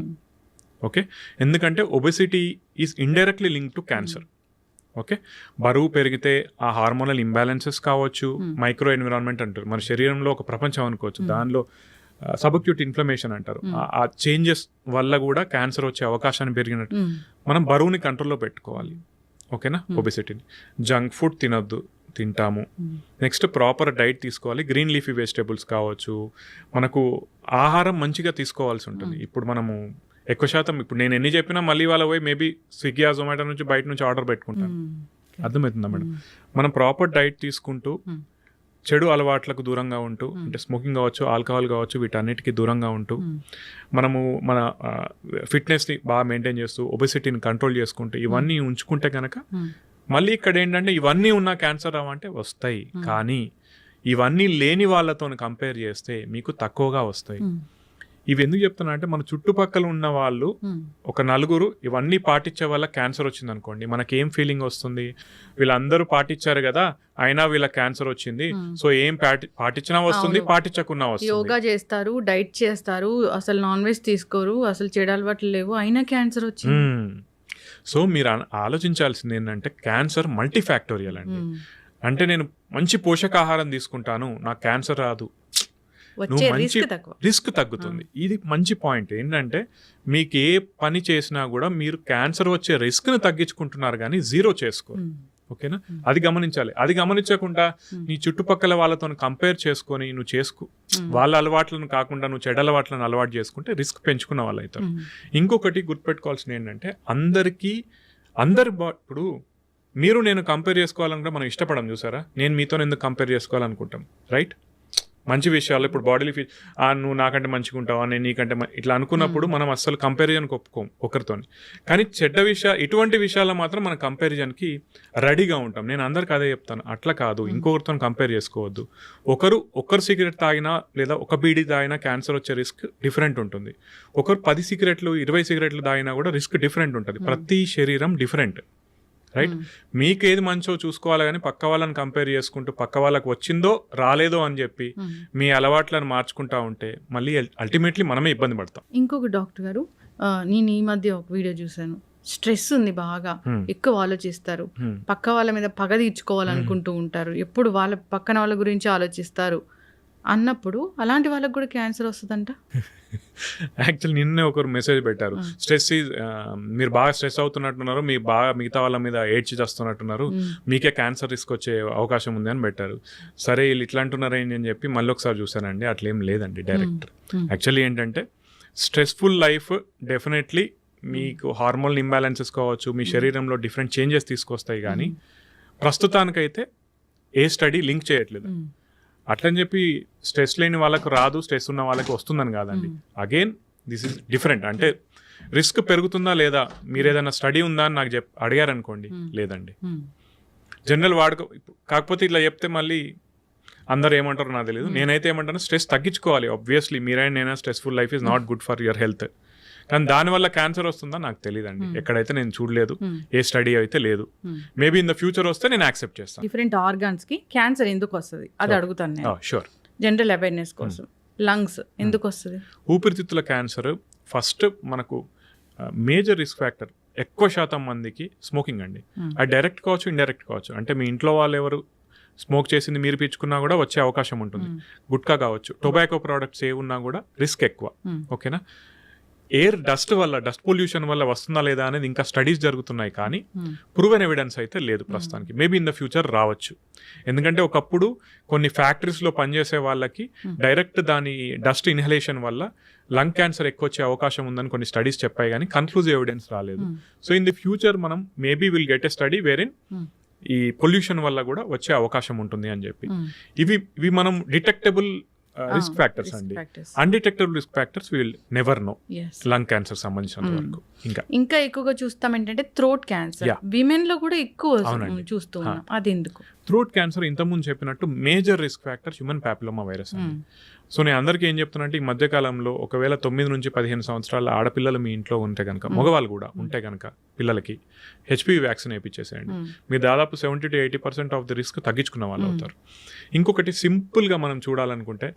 ఓకే, ఎందుకంటే obesity is indirectly link to cancer. Okay, బరువు పెరిగితే ఆ హార్మోనల్ ఇంబ్యాలెన్సెస్ కావచ్చు, మైక్రో ఎన్విరాన్మెంట్ అంటారు, మన శరీరంలో ఒక ప్రపంచం అనుకోవచ్చు, దానిలో సబ్అక్యూట్ ఇన్ఫ్లమేషన్ అంటారు, ఆ చేంజెస్ వల్ల కూడా క్యాన్సర్ వచ్చే అవకాశాన్ని పెరిగినట్టు మనం బరువుని కంట్రోల్లో పెట్టుకోవాలి. ఓకేనా, ఒబెసిటీని. జంక్ ఫుడ్ తింటాము. నెక్స్ట్ ప్రాపర్ డైట్ తీసుకోవాలి, గ్రీన్ లీఫీ వెజిటేబుల్స్ కావచ్చు, మనకు ఆహారం మంచిగా తీసుకోవాల్సి ఉంటుంది. ఇప్పుడు మనము ఎక్కువ శాతం ఇప్పుడు నేను ఎన్ని చెప్పినా మళ్ళీ వాళ్ళ పోయి మేబీ స్విగ్గీ జొమాటో నుంచి బయట నుంచి ఆర్డర్ పెట్టుకుంటాను. అర్థమవుతుందా మేడం? మనం ప్రాపర్ డైట్ తీసుకుంటూ చెడు అలవాట్లకు దూరంగా ఉంటూ, అంటే స్మోకింగ్ కావచ్చు, ఆల్కహాల్ కావచ్చు, వీటన్నిటికీ దూరంగా ఉంటూ మనము మన ఫిట్నెస్ని బాగా మెయింటైన్ చేస్తూ ఒబెసిటీని కంట్రోల్ చేసుకుంటూ ఇవన్నీ ఉంచుకుంటే కనుక మళ్ళీ ఇక్కడ ఏంటంటే ఇవన్నీ ఉన్న క్యాన్సర్ రావంటే వస్తాయి, కానీ ఇవన్నీ లేని వాళ్ళతో కంపేర్ చేస్తే మీకు తక్కువగా వస్తాయి. ఇవి ఎందుకు చెప్తున్నా అంటే మన చుట్టుపక్కల ఉన్న వాళ్ళు ఒక నలుగురు ఇవన్నీ పాటించే వల్ల క్యాన్సర్ వచ్చింది అనుకోండి, మనకేం ఫీలింగ్ వస్తుంది? వీళ్ళందరూ పాటించారు కదా, అయినా వీళ్ళ క్యాన్సర్ వచ్చింది, సో ఏం పాటించినా వస్తుంది, పాటించకున్నా వస్తుంది. యోగా చేస్తారు, డైట్ చేస్తారు, అసలు నాన్ వెజ్ తీసుకోరు, అసలు చెడు అలవాట్లు లేవు, అయినా క్యాన్సర్ వచ్చింది. సో మీరు ఆలోచించాల్సింది ఏంటంటే క్యాన్సర్ మల్టీ ఫ్యాక్టోరియల్ అండి. అంటే నేను మంచి పోషకాహారం తీసుకుంటాను, నాకు క్యాన్సర్ రాదు, నువ్వు మంచి రిస్క్ తగ్గుతుంది. ఇది మంచి పాయింట్. ఏంటంటే మీకు ఏ పని చేసినా కూడా మీరు క్యాన్సర్ వచ్చే రిస్క్ని తగ్గించుకుంటున్నారు కానీ జీరో చేసుకోరు. ఓకేనా, అది గమనించాలి. అది గమనించకుండా నీ చుట్టుపక్కల వాళ్ళతో కంపేర్ చేసుకొని నువ్వు వాళ్ళ అలవాట్లను కాకుండా నువ్వు చెడ్డ అలవాట్లను అలవాటు చేసుకుంటే రిస్క్ పెంచుకున్న వాళ్ళు అవుతారు. ఇంకొకటి గుర్తుపెట్టుకోవాల్సింది ఏంటంటే ఇప్పుడు మీరు నేను కంపేర్ చేసుకోవాలనుకుంటే మనం ఇష్టపడం, చూసారా? నేను మీతో ఎందుకు కంపేర్ చేసుకోవాలనుకుంటాం, రైట్? మంచి విషయాలు ఇప్పుడు బాడీలో నువ్వు నాకంటే మంచిగా ఉంటావా, నేను నీకంటే ఇట్లా అనుకున్నప్పుడు మనం అస్సలు కంపారిజన్కి ఒప్పుకోం ఒకరితో. కానీ ఇటువంటి విషయాల్లో మాత్రం మనం కంపారిజన్కి రెడీగా ఉంటాం. నేను అందరికి అదే చెప్తాను, అట్లా కాదు, ఇంకొకరితో కంపేర్ చేసుకోవద్దు. ఒకరు సిగరెట్ తాగినా లేదా ఒక బీడీ తాగినా క్యాన్సర్ వచ్చే రిస్క్ డిఫరెంట్ ఉంటుంది. ఒకరు 10 సిగరెట్లు 20 సిగరెట్లు తాగినా కూడా రిస్క్ డిఫరెంట్ ఉంటుంది. ప్రతి శరీరం డిఫరెంట్, రైట్? మీకు ఏది మంచో చూసుకోవాలి, కానీ పక్క వాళ్ళని కంపేర్ చేసుకుంటూ పక్క వాళ్ళకి వచ్చిందో రాలేదో అని చెప్పి మీ అలవాట్లను మార్చుకుంటా ఉంటే మళ్ళీ అల్టిమేట్లీ మనమే ఇబ్బంది పడతాం. ఇంకొక డాక్టర్ గారు, నేను ఈ మధ్య ఒక వీడియో చూశాను, స్ట్రెస్ ఉంది బాగా, ఎక్కువ ఆలోచిస్తారు, పక్క వాళ్ళ మీద పగ తీర్చుకోవాలనుకుంటూ ఉంటారు, ఎప్పుడు వాళ్ళ పక్కన వాళ్ళ గురించి ఆలోచిస్తారు అన్నప్పుడు అలాంటి వాళ్ళకి కూడా క్యాన్సర్ వస్తుందంట. యాక్చువల్లీ నిన్నే ఒకరు మెసేజ్ పెట్టారు, మీరు బాగా స్ట్రెస్ అవుతున్నట్టున్నారు, మీ బాగా మిగతా వాళ్ళ మీద ఏడ్చి చేస్తున్నట్టున్నారు, మీకే క్యాన్సర్ రిస్క్ వచ్చే అవకాశం ఉంది అని పెట్టారు. సరే వీళ్ళు ఇట్లా అంటున్నారు ఏంటి అని చెప్పి మళ్ళీ ఒకసారి చూసానండి, అట్లేం లేదండి. డైరెక్ట్ యాక్చువల్లీ ఏంటంటే స్ట్రెస్ఫుల్ లైఫ్ డెఫినెట్లీ మీకు హార్మోన్ ఇంబ్యాలెన్సెస్ కావచ్చు, మీ శరీరంలో డిఫరెంట్ చేంజెస్ తీసుకొస్తాయి, కానీ ప్రస్తుతానికైతే ఏ స్టడీ లింక్ చేయట్లేదు. అట్లని చెప్పి స్ట్రెస్ లేని వాళ్ళకు రాదు, స్ట్రెస్ ఉన్న వాళ్ళకి వస్తుందని కాదండి. Again this is different. అంటే రిస్క్ పెరుగుతుందా లేదా, మీరు ఏదైనా స్టడీ ఉందా అని నాకు అడిగారనుకోండి, లేదండి. జనరల్ కాకపోతే ఇట్లా చెప్తే మళ్ళీ అందరు ఏమంటారో నాకు తెలియదు. నేనైతే ఏమంటాను, స్ట్రెస్ తగ్గించుకోవాలి. ఆబ్వియస్లీ మీరైనా నేనా stressful life is not good for your health. కానీ దానివల్ల క్యాన్సర్ వస్తుందా నాకు తెలియదండి, ఎక్కడైతే నేను చూడలేదు, ఏ స్టడీ అయితే లేదు. మేబీ ఇన్ ద ఫ్యూచర్ వస్తే నేను యాక్సెప్ట్ చేస్తాను. డిఫరెంట్ ఆర్గాన్స్ కి క్యాన్సర్ ఎందుకు వస్తుంది అది అడుగుతాను నేను, షూర్. జనరల్ అవేర్నెస్ కోసం. లంగ్స్ ఎందుకు వస్తుంది? ఊపిరితిత్తుల క్యాన్సర్ ఫస్ట్ మనకు మేజర్ రిస్క్ ఫ్యాక్టర్ ఎక్కువ శాతం మందికి స్మోకింగ్ అండి. అది డైరెక్ట్ కావచ్చు, ఇండైరెక్ట్ కావచ్చు. అంటే మీ ఇంట్లో వాళ్ళు ఎవరు స్మోక్ చేసింది మీరు పీల్చుకున్నా కూడా వచ్చే అవకాశం ఉంటుంది. గుట్కా కావచ్చు, టొబాకో ప్రోడక్ట్స్ ఏ ఉన్నా కూడా రిస్క్ ఎక్కువ. ఓకేనా. ఎయిర్ డస్ట్ వల్ల, డస్ట్ పొల్యూషన్ వల్ల వస్తుందా లేదా అనేది ఇంకా స్టడీస్ జరుగుతున్నాయి, కానీ ప్రూవెన్ ఎవిడెన్స్ అయితే లేదు ప్రస్తుతానికి. మేబీ ఇన్ ద ఫ్యూచర్ రావచ్చు. ఎందుకంటే ఒకప్పుడు కొన్ని ఫ్యాక్టరీస్లో పనిచేసే వాళ్ళకి డైరెక్ట్ దాని డస్ట్ ఇన్హలేషన్ వల్ల లంగ్ క్యాన్సర్ ఎక్కువ వచ్చే అవకాశం ఉందని కొన్ని స్టడీస్ చెప్పాయి, కానీ కన్క్లూజివ్ ఎవిడెన్స్ రాలేదు. సో ఇన్ ది ఫ్యూచర్ మనం maybe will get a study wherein ఈ పొల్యూషన్ వల్ల కూడా వచ్చే అవకాశం ఉంటుంది అని చెప్పి. ఇవి మనం డిటెక్టబుల్ రిస్క్ ఫ్యాక్టర్స్ అండి. Undetectable risk factors will never know lung cancer సంబంధించినంత వరకు. ఇంకా ఎక్కువగా చూస్తాం ఏంటంటే థ్రోట్ క్యాన్సర్, విమెన్ లో కూడా ఎక్కువ చూస్తూ ఉన్నాం. అది ఎందుకు? థ్రోట్ క్యాన్సర్ ఇంతకుముందు చెప్పినట్టు major risk factor human papilloma virus అండి. సో నేను అందరికీ ఏం చెప్తున్నా అంటే, ఈ మధ్యకాలంలో ఒకవేళ 9 నుంచి 15 సంవత్సరాల ఆడపిల్లలు మీ ఇంట్లో ఉంటే కనుక, మగవాళ్ళు కూడా ఉంటే కనుక పిల్లలకి హెచ్పివి వ్యాక్సిన్ వేయించేసేయండి. మీరు దాదాపు 70 to 80% ఆఫ్ ది రిస్క్ తగ్గించుకున్న వాళ్ళు అవుతారు. ఇంకొకటి సింపుల్గా మనం చూడాలనుకుంటే,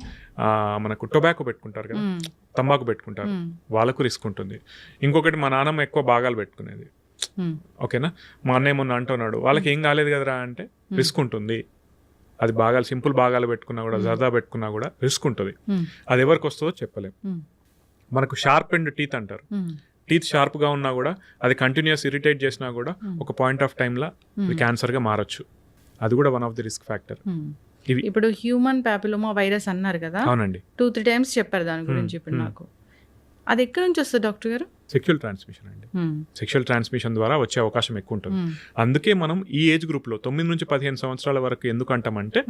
మనకు టొబాకో పెట్టుకుంటారు కదా, తంబాకు పెట్టుకుంటారు, వాళ్ళకు రిస్క్ ఉంటుంది. ఇంకొకటి మా నాన్నమ్మ ఎక్కువ భాగాలు పెట్టుకునేది. ఓకేనా. మా అన్నయ్య మొన్న అంటున్నాడు, వాళ్ళకి ఏం కాలేదు కదరా అంటే రిస్క్ ఉంటుంది. అది భాగాలు, సింపుల్ భాగాలు పెట్టుకున్నా కూడా, జర్దా పెట్టుకున్నా కూడా రిస్క్ ఉంటుంది. అది ఎవరికి వస్తుందో చెప్పలేం. మనకు షార్ప్ అండ్ టీత్ అంటారు. టీత్ షార్ప్గా ఉన్నా కూడా అది కంటిన్యూస్ ఇరిటేట్ చేసినా కూడా ఒక పాయింట్ ఆఫ్ టైంలో క్యాన్సర్గా మారచ్చు. అది కూడా one of the risk factor. ఇప్పుడు హ్యూమన్ ప్యాపిలోమా వైరస్ అన్నారు కదా, అవునండి, 2-3 టైమ్స్ చెప్పారు దాని గురించి. ఇప్పుడు నాకు అది ఎక్కడి నుంచి వస్తుంది డాక్టర్ గారు? సెక్షువల్ ట్రాన్స్మిషన్ అండి. సెక్షువల్ ట్రాన్స్మిషన్ ద్వారా వచ్చే అవకాశం ఎక్కువ ఉంటుంది. అందుకే మనం ఈ ఏజ్ గ్రూప్లో 9 నుంచి 15 సంవత్సరాల వరకు ఎందుకు అంటామంటే,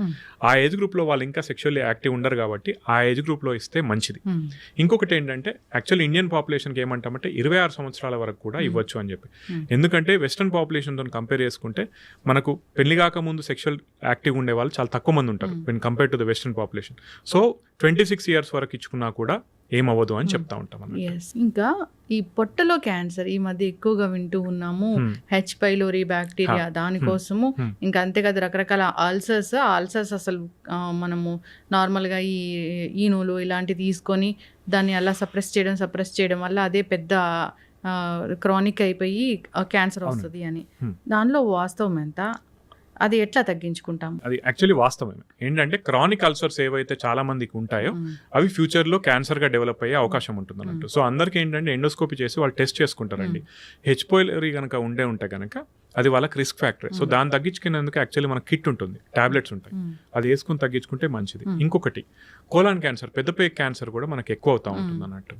ఆ ఏజ్ గ్రూప్లో వాళ్ళు ఇంకా సెక్షువల్లీ యాక్టివ్ ఉండరు కాబట్టి ఆ ఏజ్ గ్రూప్లో ఇస్తే మంచిది. ఇంకొకటి ఏంటంటే, యాక్చువల్ ఇండియన్ పాపులేషన్కి ఏమంటామంటే 26 సంవత్సరాల వరకు కూడా ఇవ్వచ్చు అని చెప్పి. ఎందుకంటే వెస్టర్న్ పాపులేషన్తో కంపేర్ చేసుకుంటే మనకు పెళ్లి కాకముందు సెక్షువల్ యాక్టివ్ ఉండే వాళ్ళు చాలా తక్కువ మంది ఉంటారు when compare to the western population. So 26 years వరకు ఇచ్చుకున్నా కూడా ఏమవ్వదు అని చెప్తా ఉంటాం. ఇంకా ఈ పొట్టలో క్యాన్సర్ ఈ మధ్య ఎక్కువగా వింటూ ఉన్నాము. హెచ్ పైలోరీ బ్యాక్టీరియా, దానికోసము ఇంకా అంతే కదా రకరకాల ఆల్సర్స్ అసలు మనము నార్మల్గా ఈ ఈనులు ఇలాంటివి తీసుకొని దాన్ని అలా సప్రెస్ చేయడం వల్ల అదే పెద్ద క్రానిక్ అయిపోయి క్యాన్సర్ వస్తుంది అని. దానిలో వాస్తవం ఎంత? అది ఎట్లా తగ్గించుకుంటాం? అది యాక్చువల్లీ వాస్తవమే. ఏంటంటే క్రానిక్ అల్సర్స్ ఏవైతే చాలా మందికి ఉంటాయో అవి ఫ్యూచర్లో క్యాన్సర్గా డెవలప్ అయ్యే అవకాశం ఉంటుంది అన్నట్టు. సో అందరికీ ఏంటంటే ఎండోస్కోపీ చేసి వాళ్ళు టెస్ట్ చేసుకుంటారండి. హెచ్ పైలోరీ కనుక ఉంటే కనుక అది వాళ్ళకి రిస్క్ ఫ్యాక్టర్. సో దాన్ని తగ్గించుకునేందుకు యాక్చువల్లీ మనకి కిట్ ఉంటుంది, టాబ్లెట్స్ ఉంటాయి, అది వేసుకుని తగ్గించుకుంటే మంచిది. ఇంకొకటి కోలాన్ క్యాన్సర్, పెద్ద పేగు క్యాన్సర్ కూడా మనకి ఎక్కువ అవుతూ ఉంటుంది అన్నట్టు.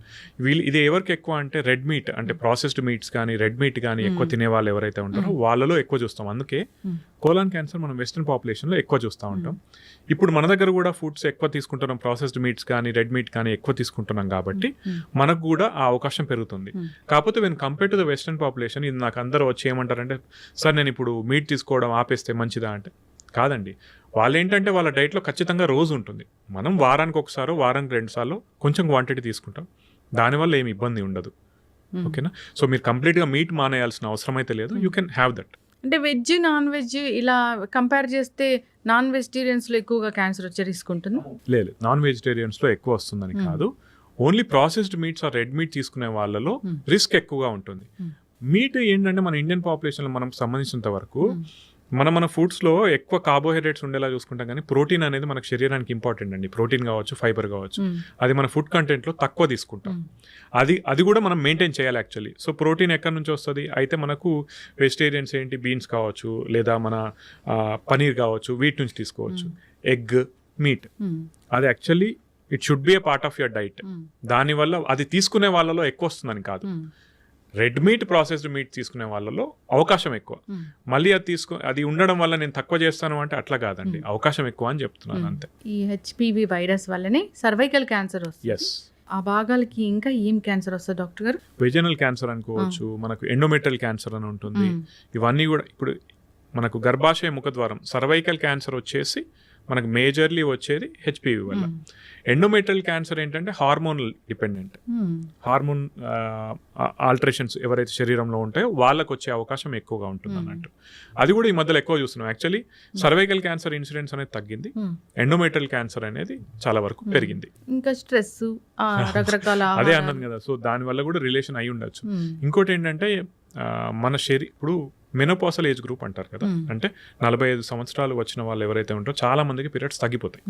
ఇది ఎవరికి ఎక్కువ అంటే రెడ్ మీట్, అంటే ప్రాసెస్డ్ మీట్స్ కానీ రెడ్ మీట్ కానీ ఎక్కువ తినే వాళ్ళు ఎవరైతే ఉంటారో వాళ్ళలో ఎక్కువ చూస్తాం. అందుకే కోలాన్ క్యాన్సర్ మనం వెస్టర్న్ పాపులేషన్లో ఎక్కువ చూస్తూ ఉంటాం. ఇప్పుడు మన దగ్గర కూడా ఫుడ్స్ ఎక్కువ తీసుకుంటున్నాం, ప్రాసెస్డ్ మీట్స్ కానీ రెడ్ మీట్ కానీ ఎక్కువ తీసుకుంటున్నాం కాబట్టి మనకు కూడా ఆ అవకాశం పెరుగుతుంది. కాకపోతే when compare to the western population, ఇది నాకు అందరూ వచ్చి ఏమంటారంటే, సార్ నేను ఇప్పుడు మీట్ తీసుకోవడం ఆపేస్తే మంచిదా అంటే, కాదండి. వాళ్ళు ఏంటంటే వాళ్ళ డైట్లో ఖచ్చితంగా రోజు ఉంటుంది. మనం వారానికి ఒకసారో వారానికి 2 సార్లు కొంచెం క్వాంటిటీ తీసుకుంటాం, దానివల్ల ఏమి ఇబ్బంది ఉండదు. ఓకేనా. సో మీరు కంప్లీట్గా మీట్ మానేయాల్సిన అవసరం అయితే లేదు. You can have that. అంటే వెజ్ నాన్ వెజ్ ఇలా కంపేర్ చేస్తే నాన్ వెజిటేరియన్స్లో ఎక్కువగా క్యాన్సర్ వచ్చే రిస్క్ ఉంటుంది? లేదు, నాన్ వెజిటేరియన్స్లో ఎక్కువ వస్తుందని కాదు. Only processed meats or red meat తీసుకునే వాళ్ళలో రిస్క్ ఎక్కువగా ఉంటుంది. మీట్ ఏంటంటే మన ఇండియన్ పాపులేషన్లో మనం సంబంధించినంత వరకు మన ఫుడ్స్లో ఎక్కువ కార్బోహైడ్రేట్స్ ఉండేలా చూసుకుంటాం, కానీ ప్రోటీన్ అనేది మనకు శరీరానికి ఇంపార్టెంట్ అండి. ప్రోటీన్ కావచ్చు, ఫైబర్ కావచ్చు, అది మన ఫుడ్ కంటెంట్లో తక్కువ తీసుకుంటాం. అది కూడా మనం మెయింటైన్ చేయాలి యాక్చువల్లీ. సో ప్రోటీన్ ఎక్కడి నుంచి వస్తుంది అయితే మనకు వెజిటేరియన్స్ ఏంటి, బీన్స్ కావచ్చు, లేదా మన పనీర్ కావచ్చు, వీటి నుంచి తీసుకోవచ్చు. ఎగ్, మీట్, అది actually it should be A part of your diet. దానివల్ల అది తీసుకునే వాళ్ళలో ఎక్కువ వస్తుందని కాదు. రెడ్ మీట్, ప్రాసెస్డ్ మీట్ తీసుకునే వాళ్ళలో అవకాశం ఎక్కువ. మళ్ళీ అది ఉండడం వల్ల నేను తక్కువ చేస్తాను అంటే అట్లా కాదండి, అవకాశం ఎక్కువ అని చెప్తున్నాను అంతే. ఈ హెచ్పివి వైరస్ వల్లనే సర్వైకల్ క్యాన్సర్ వస్తుంది. ఎస్. ఆ భాగాలకి ఇంకా ఏం క్యాన్సర్ వస్తుంది డాక్టర్ గారు? వెజనల్ క్యాన్సర్ అనుకోవచ్చు, మనకు ఎండోమెట్రియల్ క్యాన్సర్ అని ఉంటుంది. ఇవన్నీ కూడా ఇప్పుడు మనకు గర్భాశయ ముఖద్వారం, సర్వైకల్ క్యాన్సర్ వచ్చేసి మనకు మేజర్లీ వచ్చేది హెచ్పివి వల్ల. ఎండోమెట్రియల్ క్యాన్సర్ ఏంటంటే హార్మోనల్ డిపెండెంట్, హార్మోన్ ఆల్టరేషన్స్ ఎవరైతే శరీరంలో ఉంటాయో వాళ్ళకు వచ్చే అవకాశం ఎక్కువగా ఉంటుంది అన్నట్టు. అది కూడా ఈ మధ్యలో ఎక్కువ చూస్తున్నాం. యాక్చువల్లీ సర్వైకల్ క్యాన్సర్ ఇన్సిడెన్స్ అనేది తగ్గింది, ఎండోమెట్రియల్ క్యాన్సర్ అనేది చాలా వరకు పెరిగింది. ఇంకా స్ట్రెస్ రకరకాల అదే అన్నాను కదా, సో దాని వల్ల కూడా రిలేషన్ అయి ఉండొచ్చు. ఇంకోటి ఏంటంటే మన ఇప్పుడు మెనోపాసల్ ఏజ్ గ్రూప్ అంటారు కదా, అంటే 45 సంవత్సరాలు వచ్చిన వాళ్ళు ఎవరైతే ఉంటారో చాలా మందికి పీరియడ్స్ తగ్గిపోతాయి,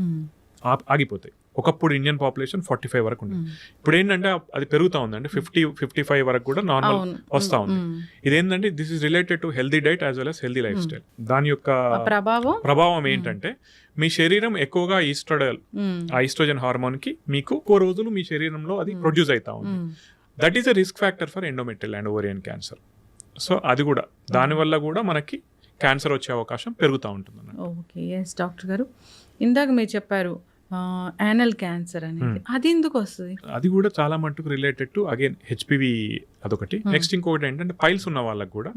ఆగిపోతాయి. ఒకప్పుడు ఇండియన్ పాపులేషన్ 45 వరకు ఉంది. ఇప్పుడు ఏంటంటే అది పెరుగుతా ఉంది, అంటే 50-55 వరకు కూడా నార్మల్ వస్తూ ఉంది. ఇదేంటంటే this is related to healthy diet as well as healthy life style. దాని యొక్క ప్రభావం ఏంటంటే మీ శరీరం ఎక్కువగా ఈస్ట్రోజన్ హార్మోన్ కి మీకు ఎక్కువ రోజులు మీ శరీరంలో అది ప్రొడ్యూస్ అవుతా ఉంది. That is a risk factor for endometrial and ovarian cancer. So అది కూడా దానివల్ల కూడా మనకి క్యాన్సర్ వచ్చే అవకాశం పెరుగుతూ ఉంటుంది. ఓకే, ఎస్ డాక్టర్ గారు, ఇందాక మీరు చెప్పారు యానల్ క్యాన్సర్ అనేది, అది ఎందుకు వస్తుంది? అది కూడా చాలా మట్టుకు రిలేటెడ్ టు అగైన్ హెచ్పివి అదొకటి. నెక్స్ట్ ఇంకొకటి ఏంటంటే పైల్స్ ఉన్న వాళ్ళకి కూడా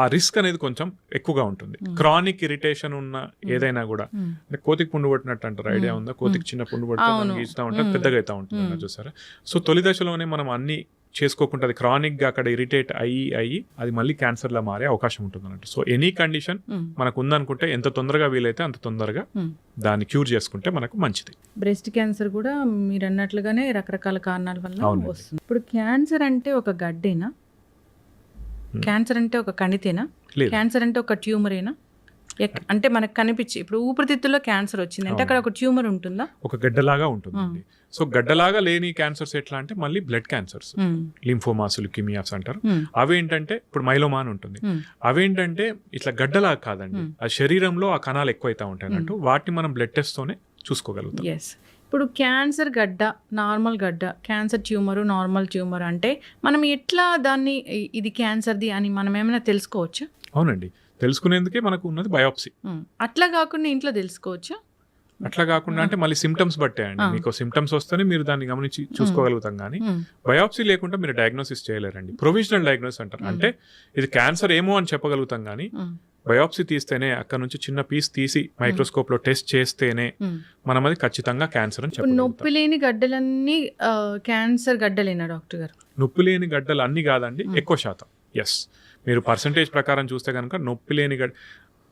ఆ రిస్క్ అనేది కొంచెం ఎక్కువగా ఉంటుంది. క్రానిక్ ఇరిటేషన్ ఉన్న ఏదైనా కూడా, అంటే కోతికి పుండు పట్టినట్టు అంటారు, ఐడియా ఉందా? కోతికి చిన్న పుండు పడితే గీస్తూ ఉంటుంది, పెద్దగా అవుతా ఉంటుంది అన్న చూసారా. సో తొలి దశలోనే మనం అన్ని చేసుకోకుండా అది క్రానిక్ గా అక్కడ ఇరిటేట్ అయ్యి అది మళ్ళీ క్యాన్సర్ లా మారే అవకాశం ఉంటుంది అన్నట్టు. సో ఎనీ కండిషన్ మనకు ఉందనుకుంటే ఎంత తొందరగా వీలైతే అంత తొందరగా దాన్ని క్యూర్ చేసుకుంటే మనకు మంచిది. బ్రెస్ట్ క్యాన్సర్ కూడా మీరు అన్నట్లుగానే రకరకాల కారణాల వల్ల వస్తుంది. ఇప్పుడు క్యాన్సర్ అంటే ఒక గడ్డేనా? క్యాన్సర్ అంటే ఒక కణితేనా? క్యాన్సర్ అంటే ఒక ట్యూమరేనా? అంటే మనకు కనిపించి ఇప్పుడు ఊపిరితిత్తుల్లో క్యాన్సర్ వచ్చింది అంటే అక్కడ ఒక ట్యూమర్ ఉంటుందా? ఒక గడ్డలాగా ఉంటుందండి. సో గడ్డలాగా లేని క్యాన్సర్స్ ఎట్లా అంటే మళ్ళీ బ్లడ్ క్యాన్సర్స్, లింఫోమాస్, ల్యూకేమియాస్ అంటారు. అవేంటంటే ఇప్పుడు మైలోమా అని ఉంటుంది, అవేంటంటే ఇట్లా గడ్డలాగా కాదండి, ఆ శరీరంలో ఆ కణాలు ఎక్కువైతా ఉంటాయి అన్నట్టు. వాటిని మనం బ్లడ్ టెస్ట్ తోనే చూసుకోగలుగుతాం. ఇప్పుడు క్యాన్సర్ గడ్డ, నార్మల్ గడ్డ, క్యాన్సర్ ట్యూమరు, నార్మల్ ట్యూమర్ అంటే మనం ఎట్లా దాన్ని ఇది క్యాన్సర్ది అని మనం ఏమైనా తెలుసుకోవచ్చా? అవునండి, తెలుసుకునేందుకే మనకు ఉన్నది బయోప్సీ. అట్లా కాకుండా ఇంట్లో తెలుసుకోవచ్చా? అట్లా కాకుండా అంటే మళ్ళీ సిమ్టమ్స్ బట్టే అండి. మీకు సిమ్టమ్స్ వస్తేనే మీరు దాన్ని గమనించి చూసుకోగలుగుతాం, కానీ బయోప్సీ లేకుండా మీరు డయాగ్నోసిస్ చేయలేరండి. ప్రొవిజనల్ డయాగ్నోసిస్ అంటారు, అంటే ఇది క్యాన్సర్ ఏమో అని చెప్పగలుగుతాం, కానీ బయోప్సీ తీస్తేనే అక్కడ నుంచి చిన్న పీస్ తీసి మైక్రోస్కోప్ లో టెస్ట్ చేస్తేనే మనం అది ఖచ్చితంగా క్యాన్సర్ అని చెప్పగలుగుతాం. నొప్పి లేని గడ్డలన్నీ క్యాన్సర్ గడ్డలేనా డాక్టర్ గారు? నొప్పి లేని గడ్డలు అన్ని కాదండి, ఎక్కువ శాతం. ఎస్, మీరు పర్సంటేజ్ ప్రకారం చూస్తే కనుక నొప్పి లేని గడ్డ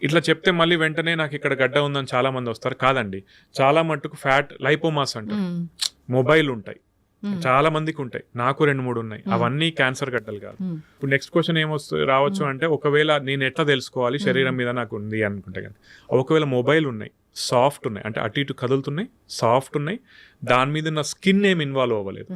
ఇట్లా చెప్తే మళ్ళీ వెంటనే నాకు ఇక్కడ గడ్డ ఉందని చాలా మంది వస్తారు. కాదండి, చాలా మట్టుకు ఫ్యాట్ లైపోమాస్ అంటారు, మొబైల్ ఉంటాయి, చాలా మందికి ఉంటాయి, నాకు 2-3 ఉన్నాయి. అవన్నీ క్యాన్సర్ గడ్డలు కాదు. ఇప్పుడు నెక్స్ట్ క్వశ్చన్ రావచ్చు అంటే, ఒకవేళ నేను ఎట్లా తెలుసుకోవాలి శరీరం మీద నాకు ఉంది అనుకుంటే కానీ, ఒకవేళ మొబైల్ ఉన్నాయి, సాఫ్ట్ ఉన్నాయి, అంటే అటు ఇటు కదులుతున్నాయి, సాఫ్ట్ ఉన్నాయి, దాని మీద నా స్కిన్ ఏం ఇన్వాల్వ్ అవ్వలేదు,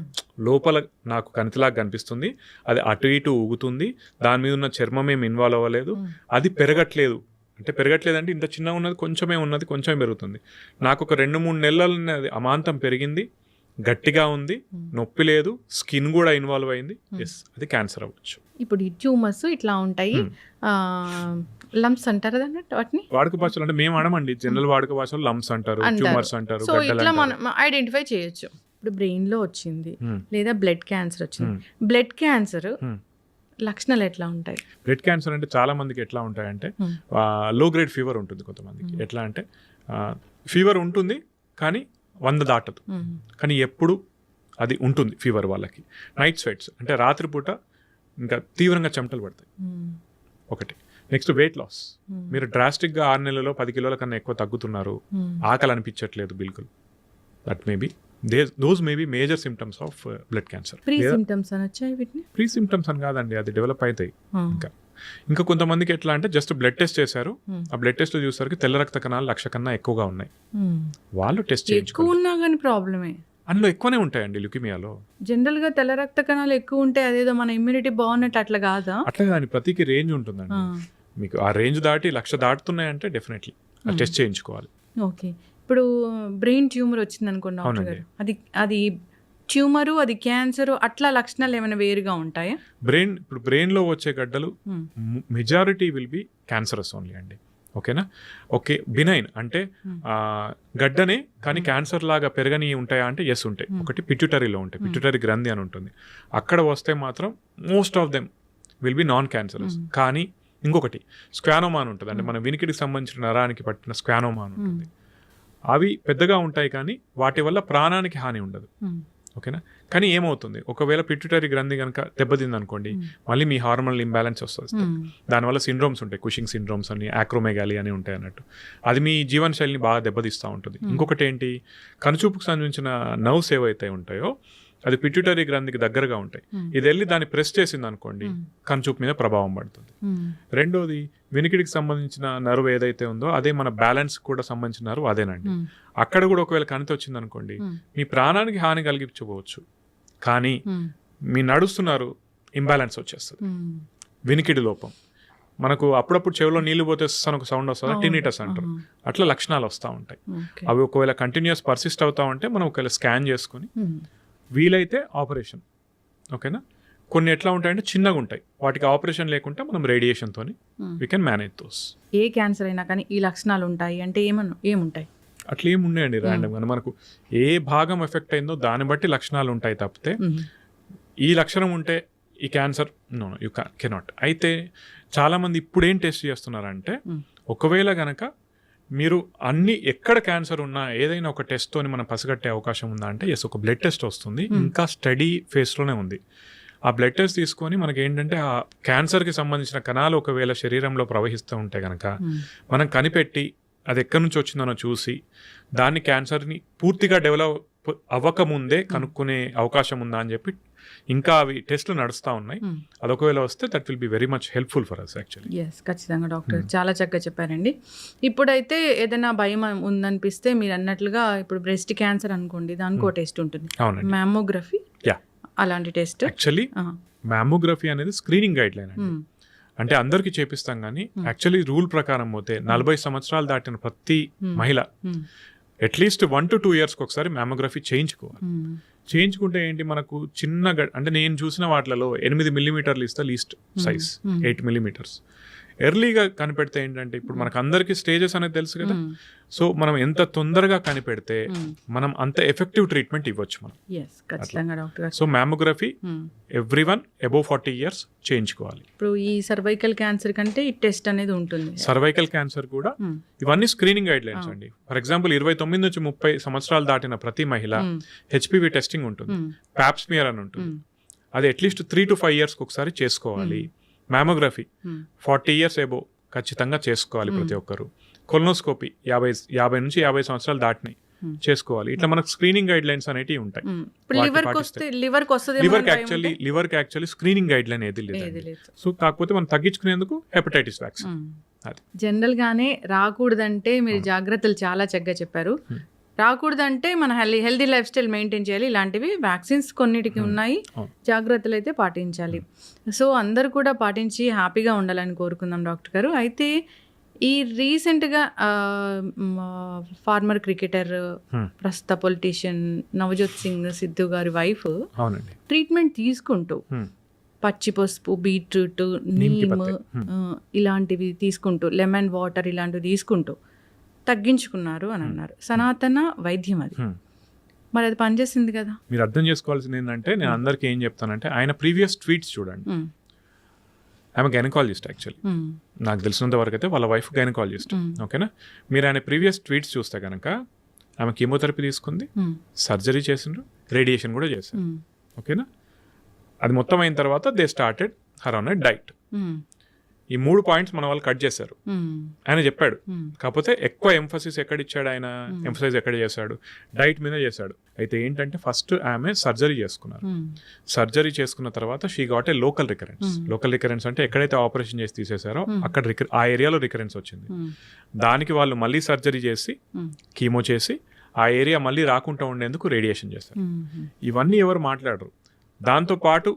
లోపల నాకు కణితిలాగా కనిపిస్తుంది, అది అటు ఇటు ఊగుతుంది, దాని మీద ఉన్న చర్మం ఏం ఇన్వాల్వ్ అవ్వలేదు, అది పెరగట్లేదు. అంటే పెరగట్లేదంటే ఇంత చిన్నగా ఉన్నది, కొంచెమే ఉన్నది, కొంచెమే పెరుగుతుంది. నాకు ఒక 2-3 నెలలు అది అమాంతం పెరిగింది, గట్టిగా ఉంది, నొప్పి లేదు, స్కిన్ కూడా ఇన్వాల్వ్ అయింది, ఎస్, అది క్యాన్సర్ అవ్వచ్చు. ఇప్పుడు ఈ ట్యూమర్స్ ఇట్లా ఉంటాయి, లంప్స్ అంటారు వాటిని వాడుక భాషలో, అంటే మేము అనమండి, జనరల్ వాడుక భాషలో లంప్స్ అంటారు, ట్యూమర్స్ అంటారు. సో ఇట్లా మనం ఐడెంటిఫై చేయొచ్చు. ఇప్పుడు బ్రెయిన్ లో వచ్చింది లేదా బ్లడ్ క్యాన్సర్ వచ్చింది, బ్లడ్ క్యాన్సర్ లక్షణాలు ఎట్లా ఉంటాయి? బ్లడ్ క్యాన్సర్ అంటే చాలా మందికి ఎట్లా ఉంటాయంటే, లో గ్రేడ్ ఫీవర్ ఉంటుంది కొంతమందికి. ఎట్లా అంటే ఫీవర్ ఉంటుంది కానీ 100 దాటదు, కానీ ఎప్పుడు అది ఉంటుంది ఫీవర్ వాళ్ళకి. నైట్ స్వెట్స్ అంటే రాత్రిపూట ఇంకా తీవ్రంగా చెమటలు పడతాయి ఒకటి. నెక్స్ట్ వెయిట్ లాస్, మీరు డ్రాస్టిక్గా 6 నెలల్లో 10 కిలోల కన్నా ఎక్కువ తగ్గుతున్నారు, ఆకలి అనిపించట్లేదు బిల్కుల్, that maybe those may be major symptoms of blood cancer. Pre symptoms అనొచ్చా వీటిని? ప్రీ సిమ్టమ్స్ అని కాదండి, అది డెవలప్ అవుతాయి. ఇంకా కొంతమందికి ఎట్లా అంటే జస్ట్ బ్లడ్ టెస్ట్ చేశారు, ఆ బ్లడ్ టెస్ట్ లో చూసరికి తెల్ల రక్త కణాలు 1,00,000 కన్నా ఎక్కువగా ఉన్నాయి, వాళ్ళు టెస్ట్ చేయించుకున్నారు. ప్రాబ్లమే అందులో ఎక్కువనే ఉంటాయండి ల్యూకేమియాలో. జనరల్ గా తెల్ల రక్త కణాలు ఎక్కువ ఉంటే అదేదో మన ఇమ్యూనిటీ బాగున్నట్టు అట్లా కాదా? అట్లా కానీ ప్రతికి రేంజ్ ఉంటుందండి. మీకు ఆ రేంజ్ దాటి 1,00,000 దాటుతున్నాయంటే డెఫినెట్లీ టెస్ట్ చేయించుకోవాలి. ఓకే, ఇప్పుడు బ్రెయిన్ ట్యూమర్ వచ్చింది అనుకోండి డాక్టర్ గారు, అది ట్యూమరు, అది క్యాన్సర్, అట్లా లక్షణాలు ఏమైనా వేరుగా ఉంటాయా? ఇప్పుడు బ్రెయిన్ లో వచ్చే గడ్డలు majority will be cancerous only అండి. ఓకేనా? ఓకే, బినైన్ అంటే గడ్డనే కానీ క్యాన్సర్ లాగా పెరగని ఉంటాయా అంటే ఎస్ ఉంటాయి. ఒకటి పిట్యూటరీలో ఉంటాయి, పిట్యూటరీ గ్రంథి అని ఉంటుంది, అక్కడ వస్తే మాత్రం most of them will be non cancerous. కానీ ఇంకొకటి స్క్వానోమా అని ఉంటుంది, అంటే మన వినికిడికి సంబంధించిన నరానికి పట్టిన స్క్వానోమా అని ఉంటుంది. అవి పెద్దగా ఉంటాయి కానీ వాటి వల్ల ప్రాణానికి హాని ఉండదు. ఓకేనా, కానీ ఏమవుతుంది ఒకవేళ పిట్యూటరీ గ్రంథి కనుక దెబ్బతింది అనుకోండి, మళ్ళీ మీ హార్మోనల్ ఇంబ్యాలెన్స్ వస్తుంది. దానివల్ల సిండ్రోమ్స్ ఉంటాయి, కుషింగ్ సిండ్రోమ్స్ అని, ఆక్రోమెగాలి అని ఉంటాయి అన్నట్టు. అది మీ జీవన శైలిని బాగా దెబ్బతీస్తూ ఉంటుంది. ఇంకొకటి ఏంటి, కనుచూపుకు సంబంధించిన నర్వ్స్ ఏవైతే ఉంటాయో అది పిట్యూటరీ గ్రంథికి దగ్గరగా ఉంటాయి. ఇది వెళ్ళి దాన్ని ప్రెస్ చేసింది అనుకోండి, కనుచూపు మీద ప్రభావం పడుతుంది. రెండోది, వినికిడికి సంబంధించిన నర్వ్ ఏదైతే ఉందో అదే మన బ్యాలెన్స్ కూడా సంబంధించిన నర్వ్ అదేనండి. అక్కడ కూడా ఒకవేళ కణితి వచ్చింది అనుకోండి, మీ ప్రాణానికి హాని కలిగించుకోవచ్చు, కానీ మీ నడుస్తున్నారు ఇంబ్యాలెన్స్ వచ్చేస్తుంది. వినికిడి లోపం, మనకు అప్పుడప్పుడు చెవిలో నీళ్లు పోతే ఒక సౌండ్ వస్తుంది, టినిటస్ అంటారు. అట్లా లక్షణాలు వస్తూ ఉంటాయి. అవి ఒకవేళ కంటిన్యూస్ పర్సిస్ట్ అవుతా ఉంటే మనం ఒకవేళ స్కాన్ చేసుకుని వీలైతే ఆపరేషన్. ఓకేనా, కొన్ని ఎట్లా ఉంటాయంటే చిన్నగా ఉంటాయి, వాటికి ఆపరేషన్ లేకుంటే మనం రేడియేషన్తో వీ కెన్ మేనేజ్ దోస్. ఏ క్యాన్సర్ అయినా కానీ ఈ లక్షణాలు ఉంటాయి అంటే ఏముంటాయి? అట్లా ఏమున్నాయండి ర్యాండమ్గా, మనకు ఏ భాగం ఎఫెక్ట్ అయిందో దాన్ని బట్టి లక్షణాలు ఉంటాయి తప్పితే ఈ లక్షణం ఉంటే ఈ క్యాన్సర్ నో యూ కెనాట్. అయితే చాలామంది ఇప్పుడు ఏం టెస్ట్ చేస్తున్నారంటే, ఒకవేళ గనక మీరు అన్ని ఎక్కడ క్యాన్సర్ ఉన్నా ఏదైనా ఒక టెస్ట్తోని మనం పసిగట్టే అవకాశం ఉందా అంటే ఎస్, ఒక బ్లడ్ టెస్ట్ వస్తుంది, ఇంకా స్టడీ ఫేస్లోనే ఉంది. ఆ బ్లడ్ టెస్ట్ తీసుకొని మనకి ఏంటంటే ఆ క్యాన్సర్కి సంబంధించిన కణాలు ఒకవేళ శరీరంలో ప్రవహిస్తూ ఉంటే కనుక మనం కనిపెట్టి అది ఎక్కడి నుంచి వచ్చిందనో చూసి దాన్ని క్యాన్సర్ని పూర్తిగా డెవలప్ అవ్వకముందే కనుక్కునే అవకాశం ఉందా అని చెప్పి ఇంకా అవి టెస్ట్లు నడుస్తూ ఉన్నాయి. అది ఒకవేళ వస్తే that will be very much helpful for us actually. Yes, ఖచ్చితంగా డాక్టర్ చాలా చక్కగా చెప్పారండి. ఇప్పుడైతే ఏదైనా భయం ఉందనిపిస్తే మీరు అన్నట్లుగా ఇప్పుడు బ్రెస్ట్ క్యాన్సర్ అనుకోండి, దానికి టెస్ట్ ఉంటుంది, మ్యామోగ్రఫీ, అలాంటి టెస్ట్. యాక్చువల్లీ మ్యామోగ్రఫీ అనేది స్క్రీనింగ్ గైడ్ లైన్ అండి. అంటే అందరికీ చేపిస్తాం కానీ యాక్చువల్లీ రూల్ ప్రకారం పోతే 40 సంవత్సరాలు దాటిన ప్రతి మహిళ అట్లీస్ట్ 1 to 2 years ఒకసారి మ్యామోగ్రఫీ చేయించుకోవాలి. చేయించుకుంటే ఏంటి, మనకు చిన్న అంటే నేను చూసిన వాటిలలో 8 millimeters ఇస్తే లీస్ట్ సైజ్ 8 millimeters. ఎర్లీగా కనిపెడితే ఏంటంటే ఇప్పుడు మనకు అందరికీ స్టేజెస్ అనేది తెలుసు కదా, సో మనం ఎంత తొందరగా కనిపెడితే మనం అంత ఎఫెక్టివ్ ట్రీట్మెంట్ ఇవ్వచ్చు మనం. So mammography everyone above 40 years చేయించుకోవాలి. ఇప్పుడు ఈ సర్వైకల్ క్యాన్సర్ కంటే ఈ టెస్ట్ అనేది ఉంటుంది. సర్వైకల్ క్యాన్సర్ కూడా ఇవన్నీ స్క్రీనింగ్ గైడ్ లైన్స్ అండి. ఫర్ ఎగ్జాంపుల్ 29 నుంచి 30 సంవత్సరాలు దాటిన ప్రతి మహిళ హెచ్పివి టెస్టింగ్ ఉంటుంది, ప్యాప్స్మియర్ అని ఉంటుంది. అది అట్లీస్ట్ 3 to 5 years ఒకసారి చేసుకోవాలి. మ్యామోగ్రఫీ 40 years అబోవ్ ఖచ్చితంగా చేసుకోవాలి ప్రతి ఒక్కరు. కొలనోస్కోపీ 50 నుంచి 50 సంవత్సరాలు దాటినాయి చేసుకోవాలి. ఇట్లా మనకు స్క్రీనింగ్ గైడ్ లైన్స్ అనేవి ఉంటాయి. లివర్కి యాక్చువల్లీ స్క్రీనింగ్ గైడ్ లైన్ ఏది లేదు. సో కాకపోతే మనం తగ్గించుకునేందుకు హెపటైటిస్ వ్యాక్సిన్. జనరల్ గానే రాకూడదంటే మీరు జాగ్రత్తలు చాలా చక్కగా చెప్పారు. రాకూడదంటే మన హెల్దీ లైఫ్ స్టైల్ మెయింటైన్ చేయాలి. ఇలాంటివి వ్యాక్సిన్స్ కొన్నిటికి ఉన్నాయి, జాగ్రత్తలు అయితే పాటించాలి. సో అందరు కూడా పాటించి హ్యాపీగా ఉండాలని కోరుకుందాం డాక్టర్ గారు. అయితే ఈ రీసెంట్గా ఫార్మర్ క్రికెటర్, ప్రస్తుత పొలిటీషియన్ నవజోత్ సింగ్ సిద్ధు గారి వైఫ్ ట్రీట్మెంట్ తీసుకుంటూ పచ్చి పసుపు, బీట్రూట్, నీమ్ ఇలాంటివి తీసుకుంటూ, లెమన్ వాటర్ ఇలాంటివి తీసుకుంటూ తగ్గించుకున్నారు అని అన్నారు. సనాతన వైద్యం అది, మరి అది పనిచేసింది కదా. మీరు అర్థం చేసుకోవాల్సింది ఏంటంటే, నేను అందరికీ ఏం చెప్తానంటే, ఆయన ప్రీవియస్ ట్వీట్స్ చూడండి. ఆమె గైనకాలజిస్ట్ యాక్చువల్లీ, నాకు తెలిసినంత వరకు అయితే వాళ్ళ వైఫ్ గైనకాలజిస్ట్. ఓకేనా, మీరు ఆయన ప్రీవియస్ ట్వీట్స్ చూస్తే కనుక ఆమె కీమోథెరపీ తీసుకుంది, సర్జరీ చేసిండ్రు, రేడియేషన్ కూడా చేశారు. ఓకేనా, అది మొత్తం అయిన తర్వాత they started her on a diet. ఈ 3 points మన వాళ్ళు కట్ చేశారు. ఆయన చెప్పాడు, కాకపోతే ఎక్కువ ఎంఫసిస్ ఎక్కడ ఇచ్చాడు ఆయన, ఎంఫసైజ్ ఎక్కడ చేశాడు, డైట్ మీద చేశాడు. అయితే ఏంటంటే ఫస్ట్ ఆమె సర్జరీ చేసుకున్నారు. సర్జరీ చేసుకున్న తర్వాత she got a local recurrence. Local recurrence అంటే ఎక్కడైతే ఆపరేషన్ చేసి తీసేశారో అక్కడ ఆ ఏరియాలో రికరెన్స్ వచ్చింది. దానికి వాళ్ళు మళ్ళీ సర్జరీ చేసి కీమో చేసి ఆ ఏరియా మళ్ళీ రాకుండా ఉండేందుకు రేడియేషన్ చేశారు. ఇవన్నీ ఎవరు మాట్లాడరు. దాంతోపాటు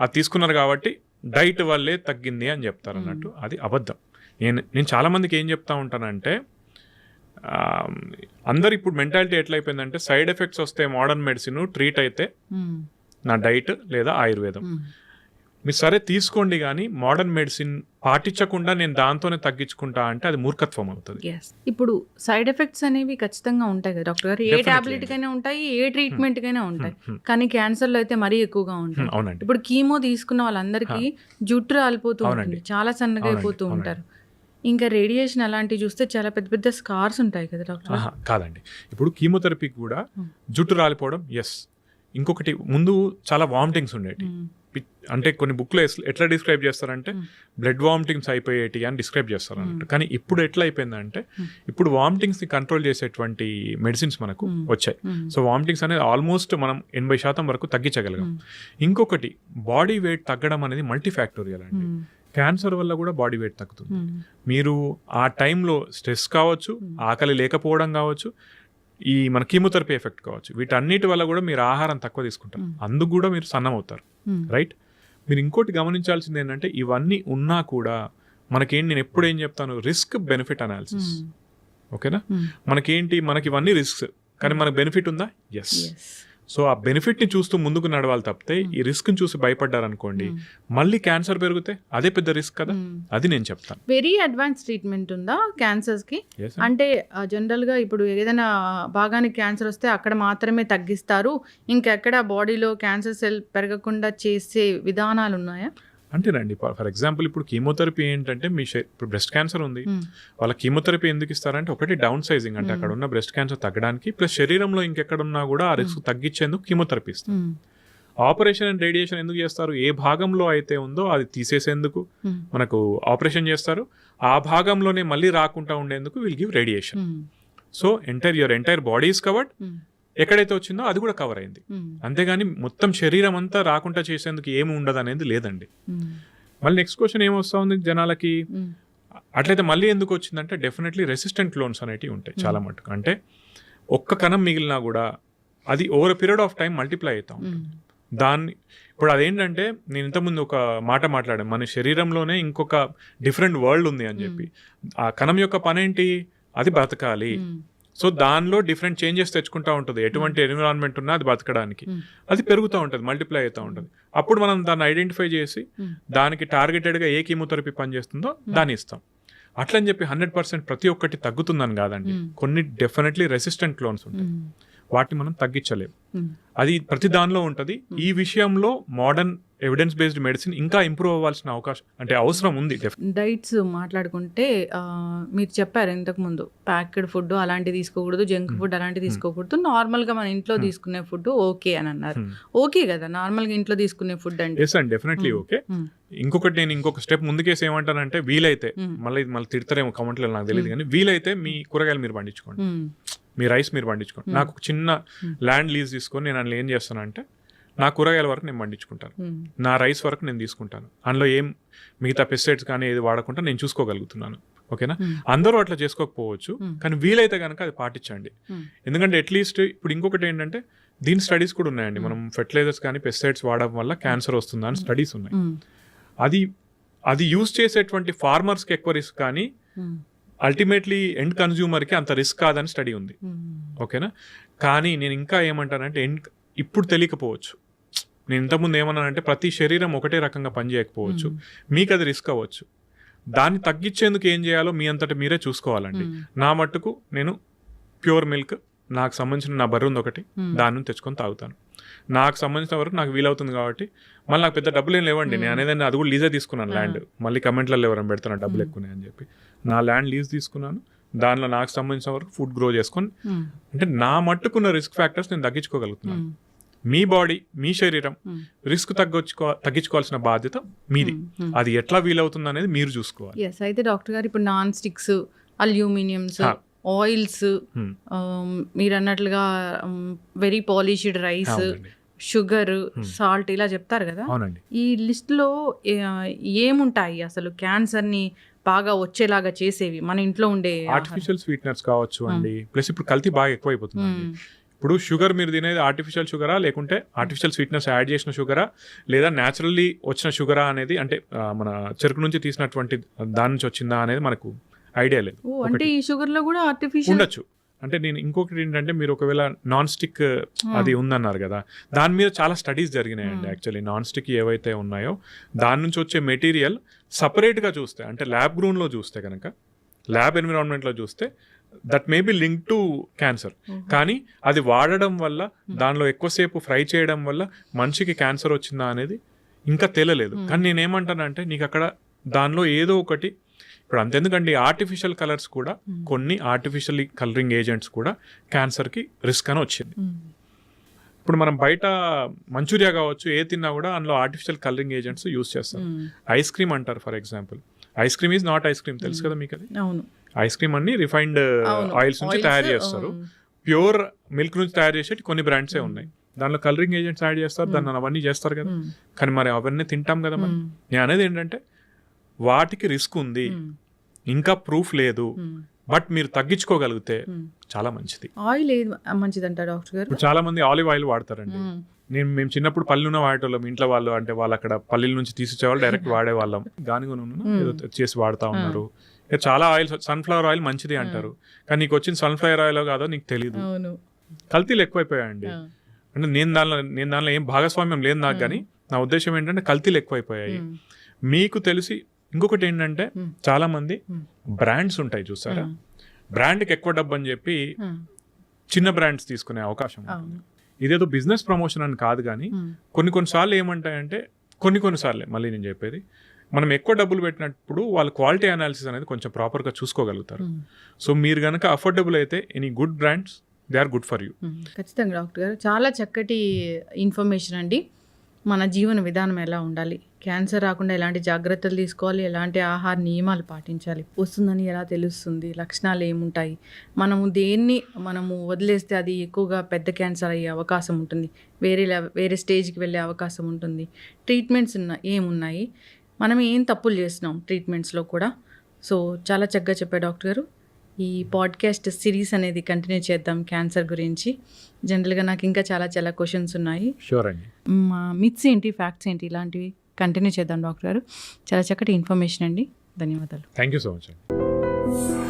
అది తీసుకున్నారు కాబట్టి డైట్ వల్లే తగ్గింది అని చెప్తారు అన్నట్టు. అది అబద్ధం. నేను చాలా మందికి ఏం చెప్తా ఉంటానంటే, అందరు ఇప్పుడు మెంటాలిటీ ఎట్లయిపోయిందంటే, సైడ్ ఎఫెక్ట్స్ వస్తే మోడర్న్ మెడిసిన్, ట్రీట్ అయితే నా డైట్ లేదా ఆయుర్వేదం. మీరు సరే తీసుకోండి కానీ మోడర్న్ మెడిసిన్ పాటించకుండా నేను దాంతోనే తగ్గించుకుంటా అంటే అది మూర్ఖత్వం అవుతుంది. ఇప్పుడు సైడ్ ఎఫెక్ట్స్ అనేవి ఖచ్చితంగా ఉంటాయి కదా డాక్టర్ గారు, ఏ టాబ్లెట్ కైనా ఉంటాయి, ఏ ట్రీట్మెంట్ కైనా ఉంటాయి, కానీ క్యాన్సర్ లో అయితే మరీ ఎక్కువగా ఉంటాయి. అవునండి. ఇప్పుడు కీమో తీసుకున్న వాళ్ళందరికీ జుట్టు రాలిపోతూ ఉంటుంది, చాలా సన్నగా అయిపోతూ ఉంటారు. ఇంకా రేడియేషన్ అలాంటివి చూస్తే చాలా పెద్ద పెద్ద స్కార్స్ ఉంటాయి కదా డాక్టర్. కాదండి, ఇప్పుడు కీమోథెరపీకి కూడా జుట్టు రాలిపోవడం ఎస్. ఇంకొకటి ముందు చాలా వామిటింగ్స్ ఉండేవి, అంటే కొన్ని బుక్లో ఎట్లా డిస్క్రైబ్ చేస్తారంటే బ్లడ్ వామిటింగ్స్ అయిపోయేటి అని డిస్క్రైబ్ చేస్తారు అన్నట్టు. కానీ ఇప్పుడు ఎట్లా అయిపోయిందంటే ఇప్పుడు వామిటింగ్స్ని కంట్రోల్ చేసేటువంటి మెడిసిన్స్ మనకు వచ్చాయి. సో వామిటింగ్స్ అనేది ఆల్మోస్ట్ మనం 80% వరకు తగ్గించగలిగాం. ఇంకొకటి బాడీ వెయిట్ తగ్గడం అనేది మల్టీ ఫ్యాక్టోరియల్ అండి. క్యాన్సర్ వల్ల కూడా బాడీ వెయిట్ తగ్గుతుంది. మీరు ఆ టైంలో స్ట్రెస్ కావచ్చు, ఆకలి లేకపోవడం కావచ్చు, ఈ మన కీమోథెరపీ ఎఫెక్ట్ కావచ్చు, వీటన్నిటి వల్ల కూడా మీరు ఆహారం తక్కువ తీసుకుంటారు, అందుకు కూడా మీరు సన్నం అవుతారు. రైట్. మీరు ఇంకోటి గమనించాల్సింది ఏంటంటే ఇవన్నీ ఉన్నా కూడా నేను ఎప్పుడు ఏం చెప్తాను, రిస్క్ బెనిఫిట్ అనాలిసిస్. ఓకేనా, మనకి ఇవన్నీ రిస్క్, కానీ మనకు బెనిఫిట్ ఉందా? ఎస్. సో ఆ బెనిఫిట్ని చూస్తూ ముందుకు నడవాలి తప్పితే ఈ రిస్క్ని చూసి భయపడ్డారనుకోండి మళ్ళీ క్యాన్సర్ పెరిగితే అదే పెద్ద రిస్క్ కదా. అది నేను చెప్తాను. వెరీ అడ్వాన్స్ ట్రీట్మెంట్ ఉందా క్యాన్సర్స్కి? అంటే జనరల్గా ఇప్పుడు ఏదైనా భాగానికి క్యాన్సర్ వస్తే అక్కడ మాత్రమే తగ్గిస్తారు, ఇంకెక్కడ బాడీలో క్యాన్సర్ సెల్ పెరగకుండా చేసే విధానాలు ఉన్నాయా? అంటేనండి, ఫర్ ఎగ్జాంపుల్ ఇప్పుడు కీమోథెరపీ ఏంటంటే ఇప్పుడు బ్రెస్ట్ క్యాన్సర్ ఉంది, వాళ్ళ కీమోథెరపీ ఎందుకు ఇస్తారంటే ఒకటి డౌన్ సైజింగ్, అంటే అక్కడ ఉన్న బ్రెస్ట్ క్యాన్సర్ తగ్గడానికి, ప్లస్ శరీరంలో ఇంకెక్కడున్నా కూడా ఆ రిస్క్ తగ్గించేందుకు కీమోథెరపీ ఇస్తారు. ఆపరేషన్ అండ్ రేడియేషన్ ఎందుకు చేస్తారు? ఏ భాగంలో అయితే ఉందో అది తీసేసేందుకు మనకు ఆపరేషన్ చేస్తారు, ఆ భాగంలోనే మళ్ళీ రాకుండా ఉండేందుకు will give radiation. So your entire body is covered, ఎక్కడైతే వచ్చిందో అది కూడా కవర్ అయింది. అంతేగాని మొత్తం శరీరం అంతా రాకుండా చేసేందుకు ఏమి ఉండదు అనేది లేదండి. మళ్ళీ నెక్స్ట్ క్వశ్చన్ ఏమొస్తా ఉంది జనాలకి, అట్లయితే మళ్ళీ ఎందుకు వచ్చిందంటే డెఫినెట్లీ రెసిస్టెంట్ క్లోన్స్ అనేటివి ఉంటాయి చాలా మటుకు. అంటే ఒక్క కణం మిగిలినా కూడా అది over period of time multiply అవుతా ఉంటుంది. దాన్ని ఇప్పుడు అదేంటంటే నేను ఇంతకుముందు ఒక మాట మాట్లాడాను, మన శరీరంలోనే ఇంకొక డిఫరెంట్ వరల్డ్ ఉంది అని చెప్పి. ఆ కణం యొక్క పని ఏంటి? అది బతకాలి. సో దానిలో డిఫరెంట్ చేంజెస్ తెచ్చుకుంటూ ఉంటుంది, ఎటువంటి ఎన్విరాన్మెంట్ ఉన్నా అది బతకడానికి. అది పెరుగుతూ ఉంటుంది, మల్టిప్లై అవుతూ ఉంటుంది. అప్పుడు మనం దాన్ని ఐడెంటిఫై చేసి దానికి టార్గెటెడ్గా ఏ కీమోథెరపీ పనిచేస్తుందో దాన్ని ఇస్తాం. అట్లని చెప్పి 100% ప్రతి ఒక్కటి తగ్గుతుందని కాదండి. కొన్ని డెఫినెట్లీ రెసిస్టెంట్ క్లోన్స్ ఉంటాయి, వాటిని మనం తగ్గించలేము. అది ప్రతి దానిలో ఉంటుంది. ఈ విషయంలో మోడర్న్ ఎవిడెన్స్ బేస్డ్ మెడిసిన్ ఇంకా ఇంప్రూవ్ అవ్వాల్సిన అవసరం ఉంది. డైట్స్ మాట్లాడుకుంటే మీరు చెప్పారు ఇంతకుముందు ప్యాక్డ్ ఫుడ్ అలాంటివి తీసుకోకూడదు, జంక్ ఫుడ్ అలాంటివి తీసుకోకూడదు, నార్మల్గా మన ఇంట్లో తీసుకునే ఫుడ్ ఓకే అని అన్నారు. ఓకే కదా నార్మల్గా ఇంట్లో తీసుకునే ఫుడ్ అంటే? ఎస్ అండి, డెఫినెట్లీ ఓకే. ఇంకొకటి నేను ఇంకొక స్టెప్ ముందుకేసి ఏమంటానంటే, వీలైతే మళ్ళీ తిడతారేమో కమెంట్లో నాకు తెలియదు, కానీ వీలైతే మీ కూరగాయలు మీరు పండించుకోండి, మీ రైస్ మీరు పండించుకోండి. నాకు ఒక చిన్న ల్యాండ్ లీజ్ తీసుకొని నేను అందులో ఏం చేస్తానంటే నా కూరగాయల వరకు నేను పండించుకుంటాను, నా రైస్ వరకు నేను తీసుకుంటాను, అందులో ఏం మిగతా పెస్టిసైడ్స్ కానీ ఏది వాడకుండా నేను చూసుకోగలుగుతున్నాను. ఓకేనా, అందరూ అట్లా చేసుకోకపోవచ్చు, కానీ వీలైతే కనుక అది పాటించండి. ఎందుకంటే అట్లీస్ట్ ఇప్పుడు ఇంకొకటి ఏంటంటే దీని స్టడీస్ కూడా ఉన్నాయండి. మనం ఫెర్టిలైజర్స్ కానీ పెస్టిసైడ్స్ వాడడం వల్ల క్యాన్సర్ వస్తుందా అని స్టడీస్ ఉన్నాయి. అది యూజ్ చేసేటువంటి ఫార్మర్స్కి ఎక్కువ రిస్క్, కానీ అల్టిమేట్లీ ఎండ్ కన్జ్యూమర్కి అంత రిస్క్ కాదని స్టడీ ఉంది. ఓకేనా, కానీ నేను ఇంకా ఏమంటానంటే ఇప్పుడు తెలియకపోవచ్చు. నేను ఇంతకుముందు ఏమన్నానంటే ప్రతి శరీరం ఒకటే రకంగా పనిచేయకపోవచ్చు, మీకు అది రిస్క్ అవ్వచ్చు. దాన్ని తగ్గించేందుకు ఏం చేయాలో మీ అంతటా మీరే చూసుకోవాలండి. నా మట్టుకు నేను ప్యూర్ మిల్క్, నాకు సంబంధించిన నా బర్రె ఉంది ఒకటి, దాని నుంచి తెచ్చుకొని తాగుతాను. నాకు సంబంధించిన వరకు నాకు వీలవుతుంది కాబట్టి. మళ్ళీ నాకు పెద్ద డబ్బులు ఏం లేవండి, నేను అనేదాన్ని అది కూడా లీజే తీసుకున్నాను ల్యాండ్. మళ్ళీ కమెంట్లలో ఎవరైనా పెడుతున్నాను డబ్బులు ఎక్కువనే అని చెప్పి, నా ల్యాండ్ లీజ్ తీసుకున్నాను, దానిలో నాకు సంబంధించిన వరకు ఫుడ్ గ్రో చేసుకొని, అంటే నా మట్టుకున్న రిస్క్ ఫ్యాక్టర్స్ నేను తగ్గించుకోగలుగుతున్నాను. మీ బాడీ, మీ శరీరం రిస్క్ తగ్గించుకోవాల్సిన బాధ్యత మీది. అది ఎట్లా వీలవుతుంది అనేది మీరు చూసుకోవాలి. అయితే డాక్టర్ గారు ఇప్పుడు నాన్ స్టిక్స్, అల్యూమినియంస్, ఆయిల్స్, మీరు అన్నట్లుగా very polished rice, sugar, salt ఇలా చెప్తారు కదా, ఈ లిస్ట్లో ఏముంటాయి అసలు క్యాన్సర్ని బాగా వచ్చేలాగా చేసేవి మన ఇంట్లో ఉండే? ఆర్టిఫిషియల్ స్వీట్నర్స్ కావచ్చు అండి, ప్లస్ ఇప్పుడు కల్తీ బాగా ఎక్కువైపోతుంది. ఇప్పుడు షుగర్ మీరు తినేది ఆర్టిఫిషియల్ షుగరా, లేకుంటే ఆర్టిఫిషియల్ స్వీట్నెస్ యాడ్ చేసిన షుగరా, లేదా న్యాచురల్లీ వచ్చిన షుగరా అనేది, అంటే మన చెరుకు నుంచి తీసినటువంటి దాని నుంచి వచ్చిందా అనేది మనకు ఐడియా లేదు. అంటే ఈ షుగర్ లో కూడా ఆర్టిఫిషియల్ ఉండొచ్చు. అంటే నేను ఇంకొకటి ఏంటంటే మీరు ఒకవేళ నాన్ స్టిక్ అది ఉందన్నారు కదా, దాని మీద చాలా స్టడీస్ జరిగినాయండి యాక్చువల్లీ. నాన్ స్టిక్ ఏవైతే ఉన్నాయో దాని నుంచి వచ్చే మెటీరియల్ సపరేట్గా చూస్తే, అంటే ల్యాబ్ గ్రూన్లో చూస్తే కనుక, ల్యాబ్ ఎన్విరాన్మెంట్లో చూస్తే that may be link to cancer. కానీ అది వాడడం వల్ల, దానిలో ఎక్కువసేపు ఫ్రై చేయడం వల్ల మనిషికి క్యాన్సర్ వచ్చిందా అనేది ఇంకా తెలియలేదు. కానీ నేనేమంటానంటే నీకు అక్కడ దానిలో ఏదో ఒకటి, ఇప్పుడు అంతెందుకండి ఆర్టిఫిషియల్ కలర్స్ కూడా, కొన్ని ఆర్టిఫిషియల్ కలరింగ్ ఏజెంట్స్ కూడా క్యాన్సర్కి రిస్క్ అని వచ్చింది. ఇప్పుడు మనం బయట మంచూరియా కావచ్చు, ఏ తిన్నా కూడా అందులో ఆర్టిఫిషియల్ కలరింగ్ ఏజెంట్స్ యూస్ చేస్తారు. ఐస్ క్రీమ్ అంటారు for example, ice cream is not ice cream, తెలుసు కదా మీకు అది. ఐస్ క్రీమ్ అన్ని రిఫైన్డ్ ఆయిల్స్ నుంచి తయారు చేస్తారు. ప్యూర్ మిల్క్ నుంచి తయారు చేసేటి కొన్ని బ్రాండ్సే ఉన్నాయి, దానిలో కలరింగ్ ఏజెంట్స్ యాడ్ చేస్తారు, దాన్ని అవన్నీ చేస్తారు కదా. కానీ మరి అవన్నీ తింటాం కదా మరి. నేను అనేది ఏంటంటే వాటికి రిస్క్ ఉంది, ఇంకా ప్రూఫ్ లేదు, బట్ మీరు తగ్గించుకోగలిగితే చాలా మంచిది. ఆయిల్ ఏది మంచిది అంటారు డాక్టర్ గారు? ఇప్పుడు చాలా మంది ఆలివ్ ఆయిల్ వాడతారండి. మేము చిన్నప్పుడు పల్లెలున్న వాడేటోళ్ళం, ఇంట్లో వాళ్ళు అంటే వాళ్ళు అక్కడ పల్లెల నుంచి తీసుకొచ్చేవాళ్ళు, డైరెక్ట్ వాడేవాళ్ళం. గానుగ నూనె ఏదో చేసి వాడుతూ ఉన్నారు. చాలా ఆయిల్, సన్ఫ్లవర్ ఆయిల్ మంచిది అంటారు, కానీ నీకు వచ్చిన సన్ఫ్లవర్ ఆయిల్ కాదో నీకు తెలియదు. కల్తీలు ఎక్కువైపోయాయండి. అంటే నేను దానిలో ఏం భాగస్వామ్యం లేదు నాకు, కానీ నా ఉద్దేశం ఏంటంటే కల్తీలు ఎక్కువైపోయాయి. మీకు తెలిసి ఇంకొకటి ఏంటంటే చాలా మంది బ్రాండ్స్ ఉంటాయి చూసారా, బ్రాండ్కి ఎక్కువ డబ్బు అని చెప్పి చిన్న బ్రాండ్స్ తీసుకునే అవకాశం ఉంటుంది. ఇదేదో బిజినెస్ ప్రమోషన్ అని కాదు, కానీ కొన్నిసార్లు ఏమంటాయంటే, కొన్నిసార్లే మళ్ళీ నేను చెప్పేది, మనం ఎక్కువ డబ్బులు పెట్టినప్పుడు వాళ్ళు క్వాలిటీ అనాలిసిస్ అనేది కొంచెం ప్రాపర్గా చూసుకోగలుగుతారు. సో మీరు కనుక అఫోర్డబుల్ అయితే any good brands, they are good for you. ఖచ్చితంగా డాక్టర్ గారు, చాలా చక్కటి ఇన్ఫర్మేషన్ అండి. మన జీవన విధానం ఎలా ఉండాలి, క్యాన్సర్ రాకుండా ఎలాంటి జాగ్రత్తలు తీసుకోవాలి, ఎలాంటి ఆహార నియమాలు పాటించాలి, వస్తుందని ఎలా తెలుస్తుంది, లక్షణాలు ఏముంటాయి, మనము వదిలేస్తే అది ఎక్కువగా పెద్ద క్యాన్సర్ అయ్యే అవకాశం ఉంటుంది, వేరే స్టేజ్కి వెళ్ళే అవకాశం ఉంటుంది, ట్రీట్మెంట్స్ ఏమున్నాయి, మనం ఏం తప్పులు చేస్తున్నాం ట్రీట్మెంట్స్లో కూడా. సో చాలా చక్కగా చెప్పారు డాక్టర్ గారు. ఈ పాడ్కాస్ట్ సిరీస్ అనేది కంటిన్యూ చేద్దాం క్యాన్సర్ గురించి. జనరల్గా నాకు ఇంకా చాలా క్వశ్చన్స్ ఉన్నాయి. షూర్ అండి. మిత్స్ ఏంటి, ఫ్యాక్ట్స్ ఏంటి, ఇలాంటివి కంటిన్యూ చేద్దాం డాక్టర్ గారు. చాలా చక్కటి ఇన్ఫర్మేషన్ అండి. ధన్యవాదాలు. థ్యాంక్ యూ సో మచ్ అండి.